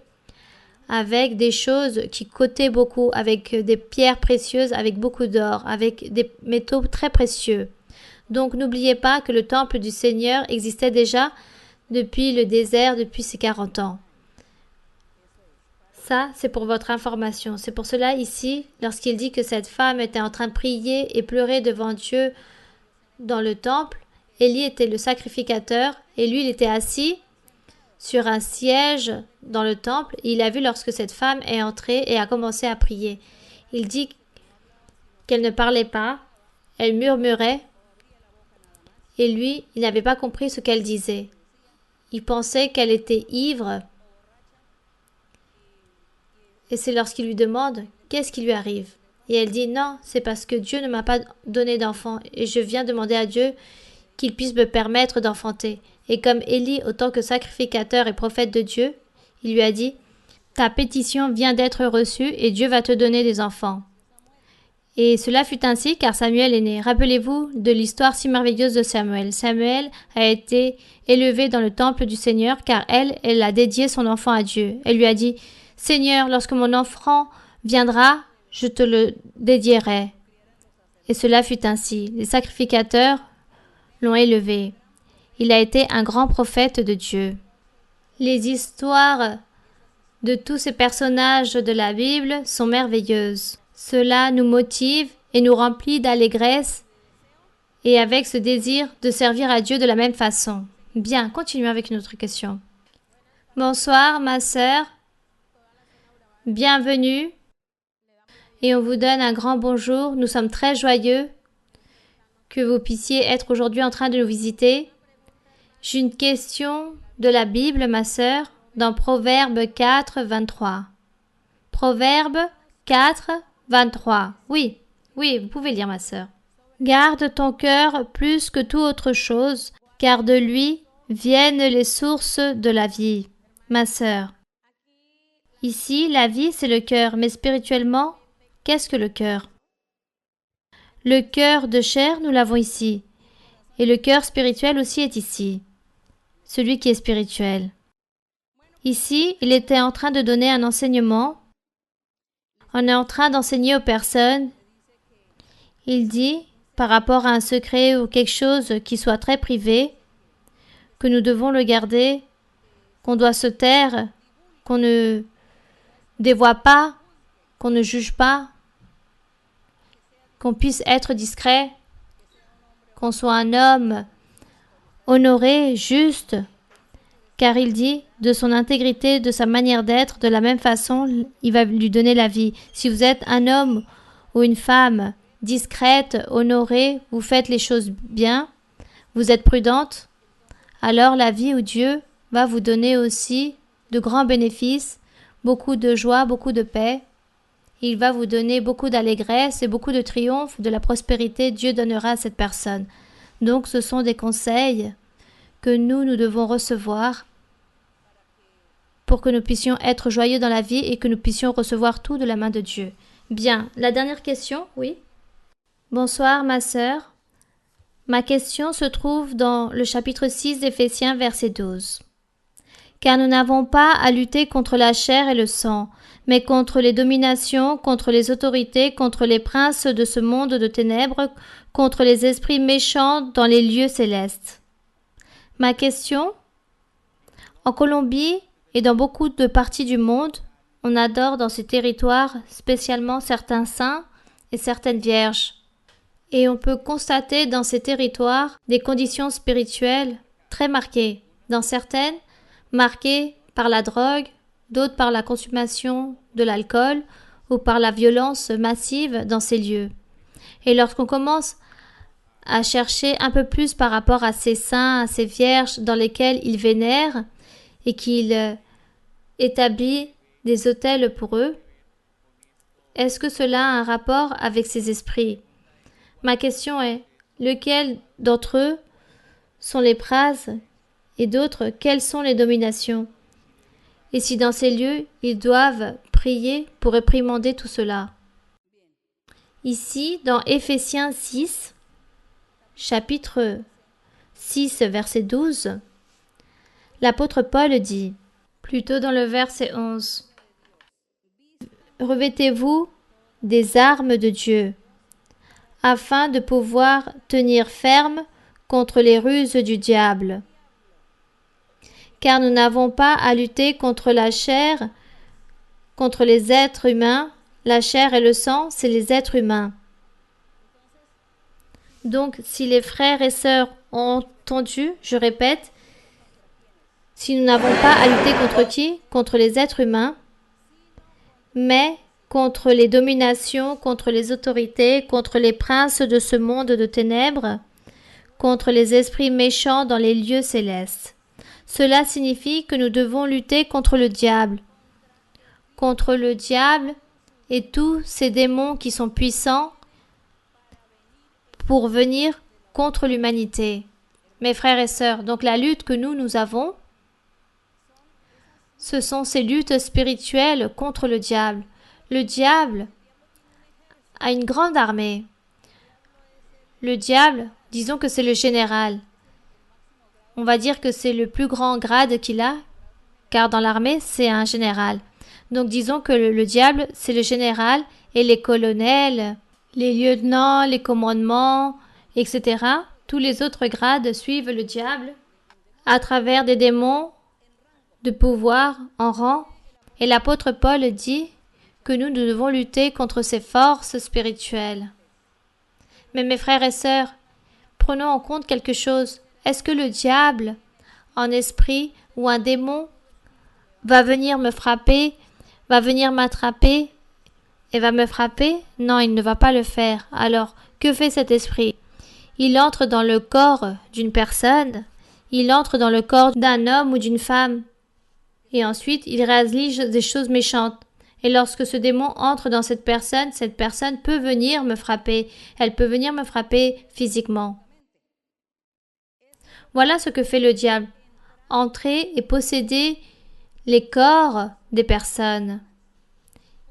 avec des choses qui coûtaient beaucoup, avec des pierres précieuses, avec beaucoup d'or, avec des métaux très précieux. Donc n'oubliez pas que le temple du Seigneur existait déjà depuis le désert, depuis ces 40 ans. Ça, c'est pour votre information. C'est pour cela ici, lorsqu'il dit que cette femme était en train de prier et pleurer devant Dieu dans le temple, Élie était le sacrificateur et lui, il était assis sur un siège dans le temple. Il a vu lorsque cette femme est entrée et a commencé à prier. Il dit qu'elle ne parlait pas, elle murmurait et lui, il n'avait pas compris ce qu'elle disait. Il pensait qu'elle était ivre. Et c'est lorsqu'il lui demande « Qu'est-ce qui lui arrive ?» Et elle dit « Non, c'est parce que Dieu ne m'a pas donné d'enfant et je viens demander à Dieu qu'il puisse me permettre d'enfanter. » Et comme Élie, autant que sacrificateur et prophète de Dieu, il lui a dit « Ta pétition vient d'être reçue et Dieu va te donner des enfants. » Et cela fut ainsi car Samuel est né. Rappelez-vous de l'histoire si merveilleuse de Samuel. Samuel a été élevé dans le temple du Seigneur car elle a dédié son enfant à Dieu. Elle lui a dit « Seigneur, lorsque mon enfant viendra, je te le dédierai. » Et cela fut ainsi. Les sacrificateurs l'ont élevé. Il a été un grand prophète de Dieu. Les histoires de tous ces personnages de la Bible sont merveilleuses. Cela nous motive et nous remplit d'allégresse et avec ce désir de servir à Dieu de la même façon. Bien, continuons avec une autre question. Bonsoir, ma sœur. Bienvenue et on vous donne un grand bonjour. Nous sommes très joyeux que vous puissiez être aujourd'hui en train de nous visiter. J'ai une question de la Bible, ma sœur, dans Proverbe 4, 23. Proverbe 4, 23. Oui, vous pouvez lire, ma sœur. Garde ton cœur plus que toute autre chose, car de lui viennent les sources de la vie. Ma sœur. Ici, la vie, c'est le cœur, mais spirituellement, qu'est-ce que le cœur? Le cœur de chair, nous l'avons ici, et le cœur spirituel aussi est ici, celui qui est spirituel. Ici, il était en train de donner un enseignement, on est en train d'enseigner aux personnes. Il dit, par rapport à un secret ou quelque chose qui soit très privé, que nous devons le garder, qu'on doit se taire, qu'on ne dévoie pas, qu'on ne juge pas. qu'on puisse être discret, qu'on soit un homme honoré, juste, car il dit de son intégrité, de sa manière d'être, de la même façon, il va lui donner la vie. Si vous êtes un homme ou une femme discrète, honorée, vous faites les choses bien, vous êtes prudente, alors la vie ou Dieu va vous donner aussi de grands bénéfices, beaucoup de joie, beaucoup de paix. Il va vous donner beaucoup d'allégresse et beaucoup de triomphe, de la prospérité. Dieu donnera à cette personne. Donc ce sont des conseils que nous devons recevoir pour que nous puissions être joyeux dans la vie et que nous puissions recevoir tout de la main de Dieu. Bien, la dernière question, oui. Bonsoir ma sœur. Ma question se trouve dans le chapitre 6 d'Éphésiens, verset 12. Car nous n'avons pas à lutter contre la chair et le sang, mais contre les dominations, contre les autorités, contre les princes de ce monde de ténèbres, contre les esprits méchants dans les lieux célestes. Ma question: en Colombie et dans beaucoup de parties du monde, on adore dans ces territoires spécialement certains saints et certaines vierges. Et on peut constater dans ces territoires des conditions spirituelles très marquées. Dans certaines, marquées par la drogue, d'autres par la consommation de l'alcool ou par la violence massive dans ces lieux. Et lorsqu'on commence à chercher un peu plus par rapport à ces saints, à ces vierges dans lesquels ils vénèrent et qu'il établit des autels pour eux, est-ce que cela a un rapport avec ces esprits? Ma question est, lequel d'entre eux sont les princes et d'autres, quelles sont les dominations? Et si dans ces lieux, ils doivent prier pour réprimander tout cela. Ici, dans Éphésiens 6, chapitre 6, verset 12, l'apôtre Paul dit, plutôt dans le verset 11, « Revêtez-vous des armes de Dieu, afin de pouvoir tenir ferme contre les ruses du diable. Car nous n'avons pas à lutter contre la chair, contre les êtres humains. La chair et le sang, c'est les êtres humains. » Donc, si les frères et sœurs ont entendu, je répète, si nous n'avons pas à lutter contre qui? Contre les êtres humains, mais contre les dominations, contre les autorités, contre les princes de ce monde de ténèbres, contre les esprits méchants dans les lieux célestes. Cela signifie que nous devons lutter contre le diable et tous ces démons qui sont puissants pour venir contre l'humanité. Mes frères et sœurs, donc la lutte que nous avons, ce sont ces luttes spirituelles contre le diable. Le diable a une grande armée. Le diable, disons que c'est le général. On va dire que c'est le plus grand grade qu'il a, car dans l'armée, c'est un général. Donc disons que le diable, c'est le général et les colonels, les lieutenants, les commandements, etc. Tous les autres grades suivent le diable à travers des démons de pouvoir en rang. Et l'apôtre Paul dit que nous devons lutter contre ces forces spirituelles. Mais mes frères et sœurs, prenons en compte quelque chose. Est-ce que le diable, en esprit ou un démon, va venir me frapper, va venir m'attraper et va me frapper? Non, il ne va pas le faire. Alors, que fait cet esprit? Il entre dans le corps d'une personne, il entre dans le corps d'un homme ou d'une femme, et ensuite il réalise des choses méchantes. Et lorsque ce démon entre dans cette personne peut venir me frapper. Elle peut venir me frapper physiquement. Voilà ce que fait le diable. Entrer et posséder les corps des personnes.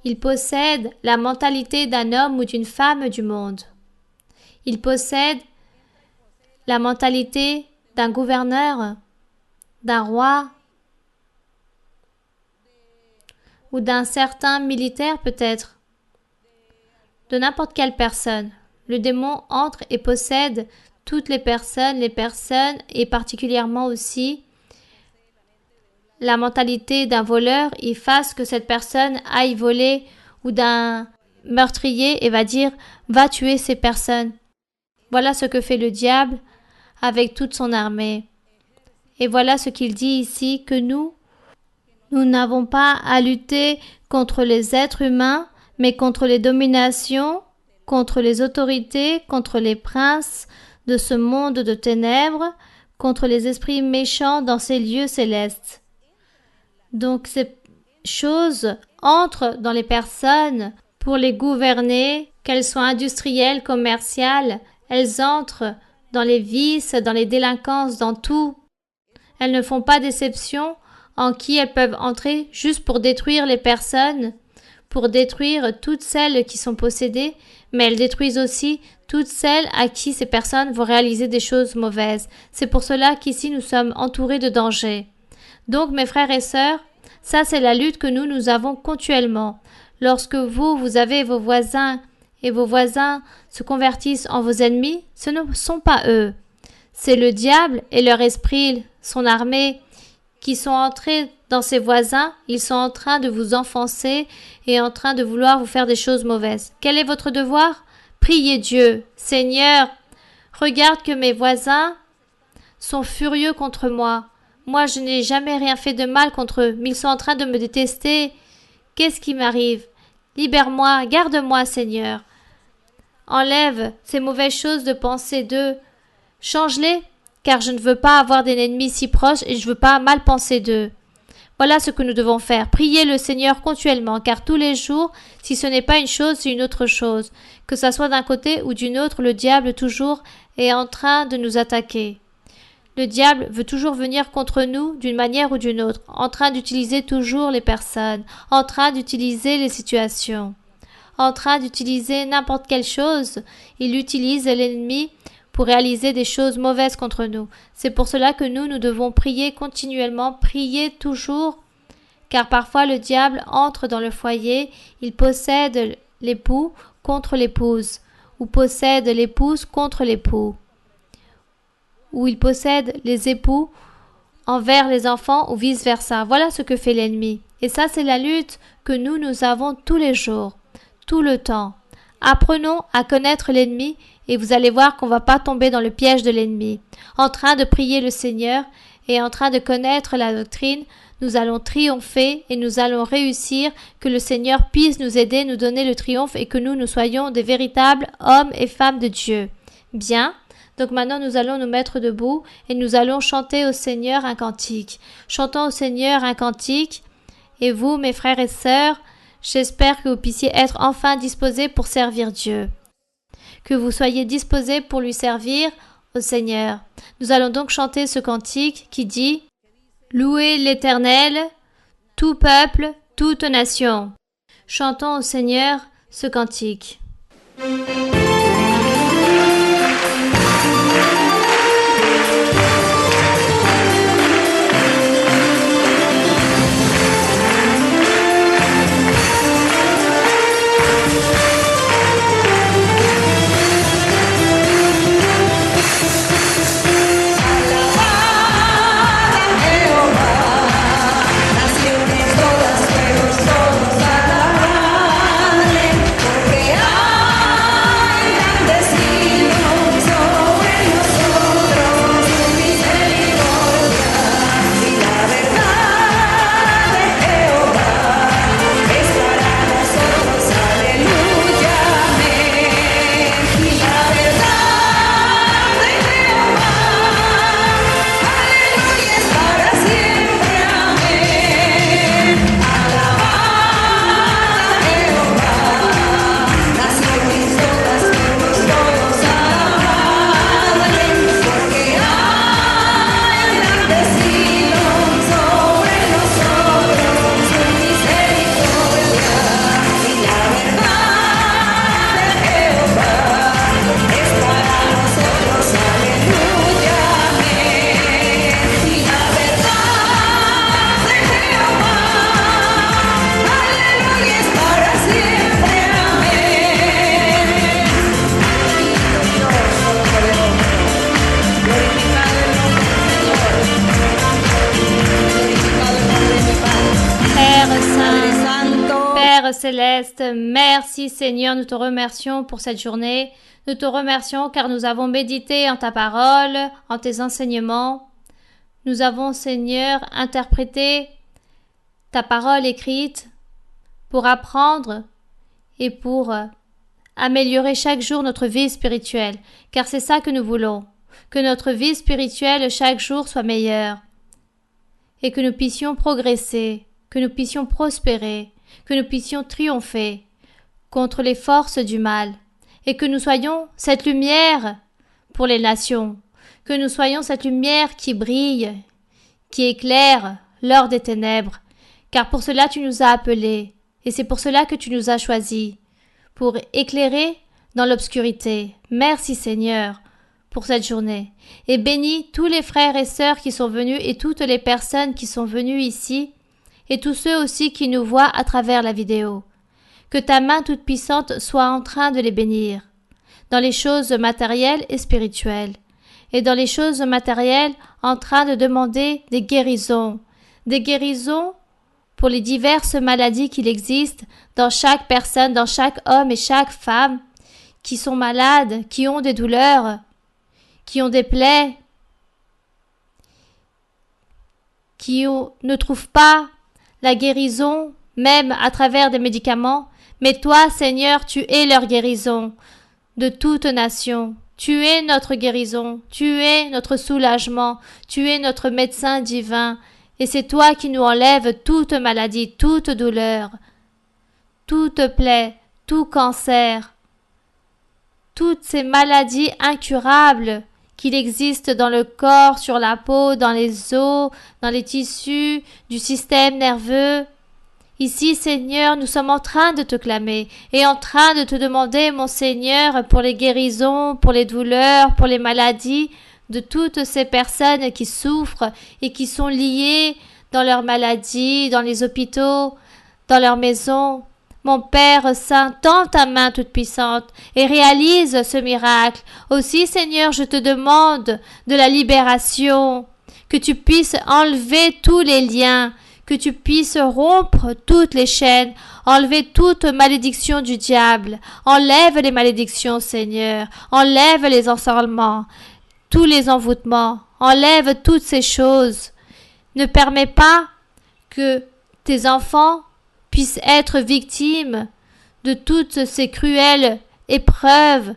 Il possède la mentalité d'un homme ou d'une femme du monde. Il possède la mentalité d'un gouverneur, d'un roi, ou d'un certain militaire peut-être, de n'importe quelle personne. Le démon entre et possède toutes les personnes et particulièrement aussi la mentalité d'un voleur. Il fasse que cette personne aille voler, ou d'un meurtrier et va dire « va tuer ces personnes ». Voilà ce que fait le diable avec toute son armée. Et voilà ce qu'il dit ici, que nous n'avons pas à lutter contre les êtres humains, mais contre les dominations, contre les autorités, contre les princes de ce monde de ténèbres, contre les esprits méchants dans ces lieux célestes. Donc ces choses entrent dans les personnes pour les gouverner, qu'elles soient industrielles, commerciales, elles entrent dans les vices, dans les délinquances, dans tout. Elles ne font pas d'exception en qui elles peuvent entrer juste pour détruire les personnes, pour détruire toutes celles qui sont possédées, mais elles détruisent aussi toutes celles à qui ces personnes vont réaliser des choses mauvaises. C'est pour cela qu'ici nous sommes entourés de dangers. Donc mes frères et sœurs, ça c'est la lutte que nous avons continuellement. Lorsque vous avez vos voisins et vos voisins se convertissent en vos ennemis, ce ne sont pas eux. C'est le diable et leur esprit, son armée, qui sont entrés dans ses voisins. Ils sont en train de vous enfoncer et en train de vouloir vous faire des choses mauvaises. Quel est votre devoir? Priez Dieu. Seigneur, regarde que mes voisins sont furieux contre moi. Moi, je n'ai jamais rien fait de mal contre eux, mais ils sont en train de me détester. Qu'est-ce qui m'arrive? Libère-moi, garde-moi, Seigneur. Enlève ces mauvaises choses de penser d'eux. Change-les, car je ne veux pas avoir des ennemis si proches et je ne veux pas mal penser d'eux. Voilà ce que nous devons faire. Prier le Seigneur continuellement, car tous les jours, si ce n'est pas une chose, c'est une autre chose. Que ça soit d'un côté ou d'une autre, le diable toujours est en train de nous attaquer. Le diable veut toujours venir contre nous d'une manière ou d'une autre, en train d'utiliser toujours les personnes, en train d'utiliser les situations, en train d'utiliser n'importe quelle chose. Il utilise l'ennemi pour réaliser des choses mauvaises contre nous. C'est pour cela que nous devons prier continuellement, prier toujours, car parfois le diable entre dans le foyer, il possède l'époux contre l'épouse, ou possède l'épouse contre l'époux, ou il possède les époux envers les enfants ou vice-versa. Voilà ce que fait l'ennemi. Et ça, c'est la lutte que nous avons tous les jours, tout le temps. Apprenons à connaître l'ennemi et vous allez voir qu'on ne va pas tomber dans le piège de l'ennemi. En train de prier le Seigneur et en train de connaître la doctrine, nous allons triompher et nous allons réussir, que le Seigneur puisse nous aider, nous donner le triomphe et que nous soyons des véritables hommes et femmes de Dieu. Bien. Donc maintenant nous allons nous mettre debout et nous allons chanter au Seigneur un cantique. Chantons au Seigneur un cantique. Et vous, mes frères et sœurs, j'espère que vous puissiez être enfin disposés pour servir Dieu. Que vous soyez disposés pour lui servir au Seigneur. Nous allons donc chanter ce cantique qui dit « Louez l'Éternel, tout peuple, toute nation ». Chantons au Seigneur ce cantique. Todos alabarle, porque Père céleste, merci Seigneur, nous te remercions pour cette journée. Nous te remercions car nous avons médité en ta parole, en tes enseignements. Nous avons, Seigneur, interprété ta parole écrite pour apprendre et pour améliorer chaque jour notre vie spirituelle, car c'est ça que nous voulons, que notre vie spirituelle chaque jour soit meilleure et que nous puissions progresser, que nous puissions prospérer, que nous puissions triompher contre les forces du mal et que nous soyons cette lumière pour les nations, que nous soyons cette lumière qui brille, qui éclaire l'heure des ténèbres, car pour cela tu nous as appelés et c'est pour cela que tu nous as choisis, pour éclairer dans l'obscurité. Merci Seigneur pour cette journée et bénis tous les frères et sœurs qui sont venus et toutes les personnes qui sont venues ici et tous ceux aussi qui nous voient à travers la vidéo. Que ta main toute puissante soit en train de les bénir dans les choses matérielles et spirituelles et dans les choses matérielles en train de demander des guérisons pour les diverses maladies qu'il existe dans chaque personne, dans chaque homme et chaque femme qui sont malades, qui ont des douleurs, qui ont des plaies, ne trouvent pas la guérison, même à travers des médicaments. Mais toi, Seigneur, tu es leur guérison de toute nation. Tu es notre guérison, tu es notre soulagement, tu es notre médecin divin. Et c'est toi qui nous enlèves toute maladie, toute douleur, toute plaie, tout cancer, toutes ces maladies incurables qu'il existe dans le corps, sur la peau, dans les os, dans les tissus du système nerveux. Ici, Seigneur, nous sommes en train de te clamer et en train de te demander, mon Seigneur, pour les guérisons, pour les douleurs, pour les maladies de toutes ces personnes qui souffrent et qui sont liées dans leurs maladies, dans les hôpitaux, dans leurs maisons. Mon Père Saint, tends ta main toute puissante et réalise ce miracle. Aussi, Seigneur, je te demande de la libération, que tu puisses enlever tous les liens, que tu puisses rompre toutes les chaînes, enlever toute malédiction du diable. Enlève les malédictions, Seigneur. Enlève les ensorcelements, tous les envoûtements. Enlève toutes ces choses. Ne permets pas que tes enfants puissent être victimes de toutes ces cruelles épreuves,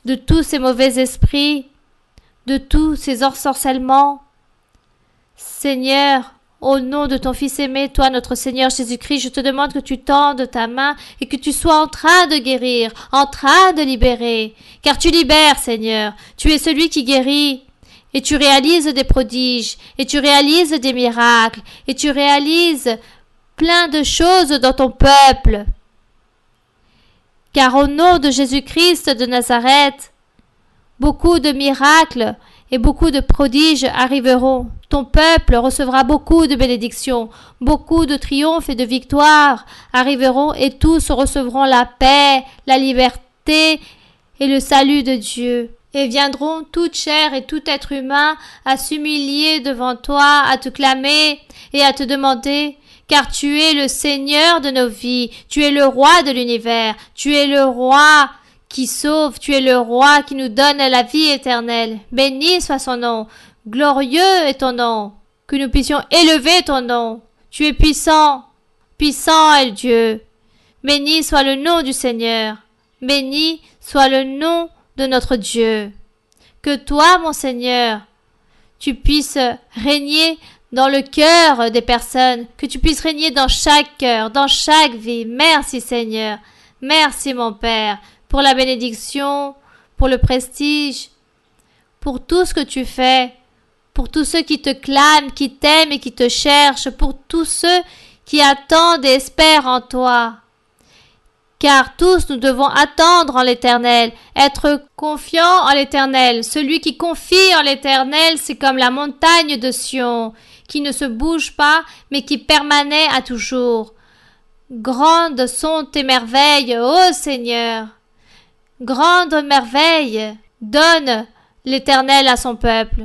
de tous ces mauvais esprits, de tous ces ensorcellements. Seigneur, au nom de ton Fils aimé, toi notre Seigneur Jésus-Christ, je te demande que tu tendes ta main et que tu sois en train de guérir, en train de libérer. Car tu libères, Seigneur. Tu es celui qui guérit. Et tu réalises des prodiges, et tu réalises des miracles, et tu réalises plein de choses dans ton peuple. Car au nom de Jésus-Christ de Nazareth, beaucoup de miracles et beaucoup de prodiges arriveront. Ton peuple recevra beaucoup de bénédictions, beaucoup de triomphes et de victoires arriveront et tous recevront la paix, la liberté et le salut de Dieu. Et viendront toute chair et tout être humain à s'humilier devant toi, à te clamer et à te demander, car tu es le Seigneur de nos vies, tu es le roi de l'univers, tu es le roi qui sauve, tu es le roi qui nous donne la vie éternelle. Béni soit son nom, glorieux est ton nom, que nous puissions élever ton nom. Tu es puissant, puissant est Dieu. Béni soit le nom du Seigneur, béni soit le nom de notre Dieu. Que toi, mon Seigneur, tu puisses régner dans le cœur des personnes, que tu puisses régner dans chaque cœur, dans chaque vie. Merci Seigneur, merci mon Père, pour la bénédiction, pour le prestige, pour tout ce que tu fais, pour tous ceux qui te clament, qui t'aiment et qui te cherchent, pour tous ceux qui attendent et espèrent en toi. Car tous nous devons attendre en l'Éternel, être confiants en l'Éternel. Celui qui confie en l'Éternel, c'est comme la montagne de Sion, qui ne se bouge pas, mais qui permanait à toujours. Grandes sont tes merveilles, ô Seigneur. Grande merveille donne l'Éternel à son peuple.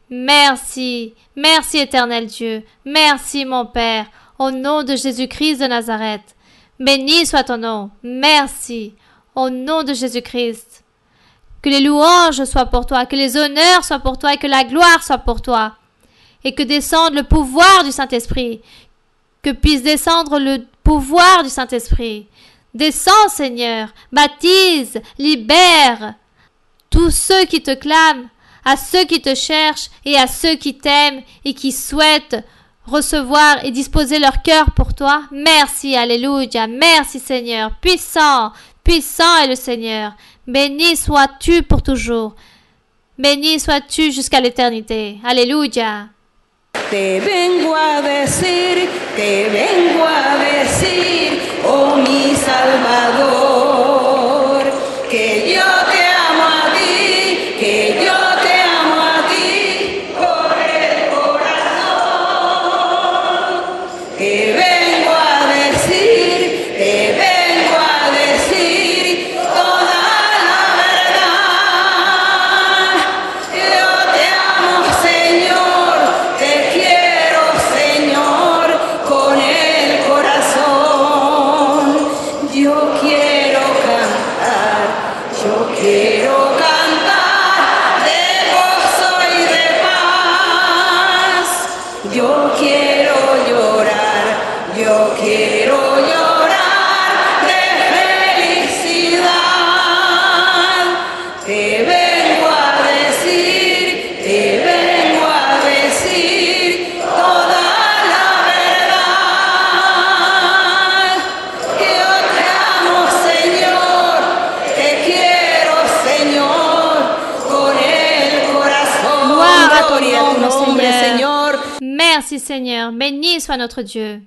Merci, merci Éternel Dieu, merci mon Père, au nom de Jésus-Christ de Nazareth. Béni soit ton nom. Merci. Au nom de Jésus-Christ. Que les louanges soient pour toi, que les honneurs soient pour toi et que la gloire soit pour toi. Et que descende le pouvoir du Saint-Esprit. Que puisse descendre le pouvoir du Saint-Esprit. Descends, Seigneur. Baptise, libère tous ceux qui te clament, à ceux qui te cherchent et à ceux qui t'aiment et qui souhaitent recevoir et disposer leur cœur pour toi. Merci, alléluia, merci Seigneur, puissant, puissant est le Seigneur. Béni sois-tu pour toujours. Béni sois-tu jusqu'à l'éternité. Alléluia. Te vengo a decir, oh mi Salvador, que yo te amo a ti, que yo te amo a ti por el corazón. Te vengo a decir toda la verdad. Yo te amo, Señor, te quiero, Señor, con el corazón. Yo quiero cantar de gozo y de paz. Yo quiero llorar de felicidad. Te vengo a decir toda la verdad. Yo te amo, Señor, te quiero, Señor, con el corazón. Gloire à ton Gloria a tu nom, nombre, Seigneur. Señor. Merci Seigneur, béni soit notre Dieu.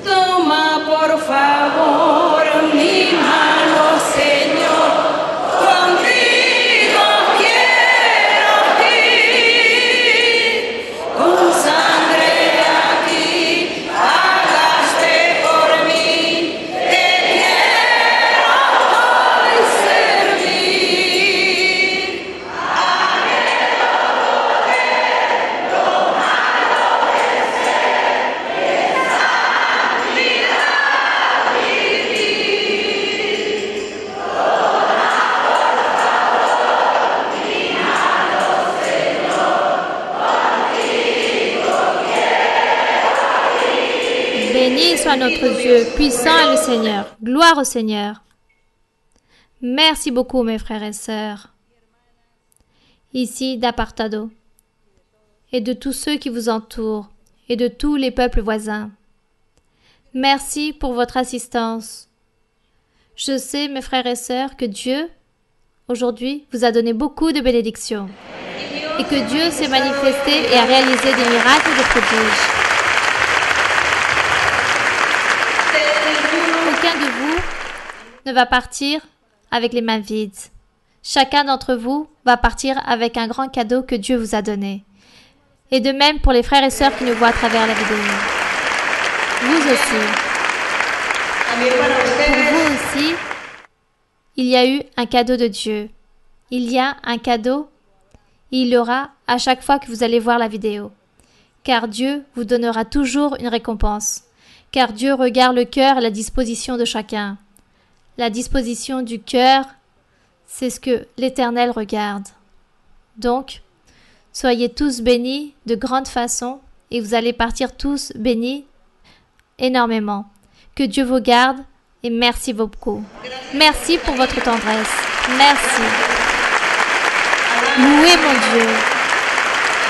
Toma por favor mi mano, Señor, contigo quiero ir, con sangre aquí pagaste por mí, te quiero hoy servir. Béni soit notre Dieu, puissant est le Seigneur. Gloire au Seigneur. Merci beaucoup mes frères et sœurs, ici d'Apartado, et de tous ceux qui vous entourent, et de tous les peuples voisins. Merci pour votre assistance. Je sais, mes frères et sœurs, que Dieu, aujourd'hui, vous a donné beaucoup de bénédictions, et que Dieu s'est manifesté et a réalisé des miracles et des prodiges. Aucun de vous ne va partir avec les mains vides. Chacun d'entre vous va partir avec un grand cadeau que Dieu vous a donné. Et de même pour les frères et sœurs qui nous voient à travers la vidéo. Vous aussi. Pour vous aussi, il y a eu un cadeau de Dieu. Il y a un cadeau, il y aura à chaque fois que vous allez voir la vidéo. Car Dieu vous donnera toujours une récompense. Car Dieu regarde le cœur et la disposition de chacun. La disposition du cœur, c'est ce que l'Éternel regarde. Donc, soyez tous bénis de grande façon et vous allez partir tous bénis énormément. Que Dieu vous garde et merci beaucoup. Merci pour votre tendresse. Merci. Louez mon Dieu.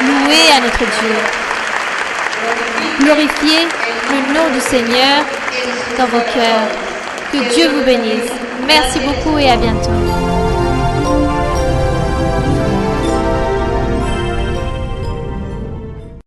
Louez à notre Dieu. Glorifiez le nom du Seigneur dans vos cœurs. Que Dieu vous bénisse. Merci beaucoup et à bientôt.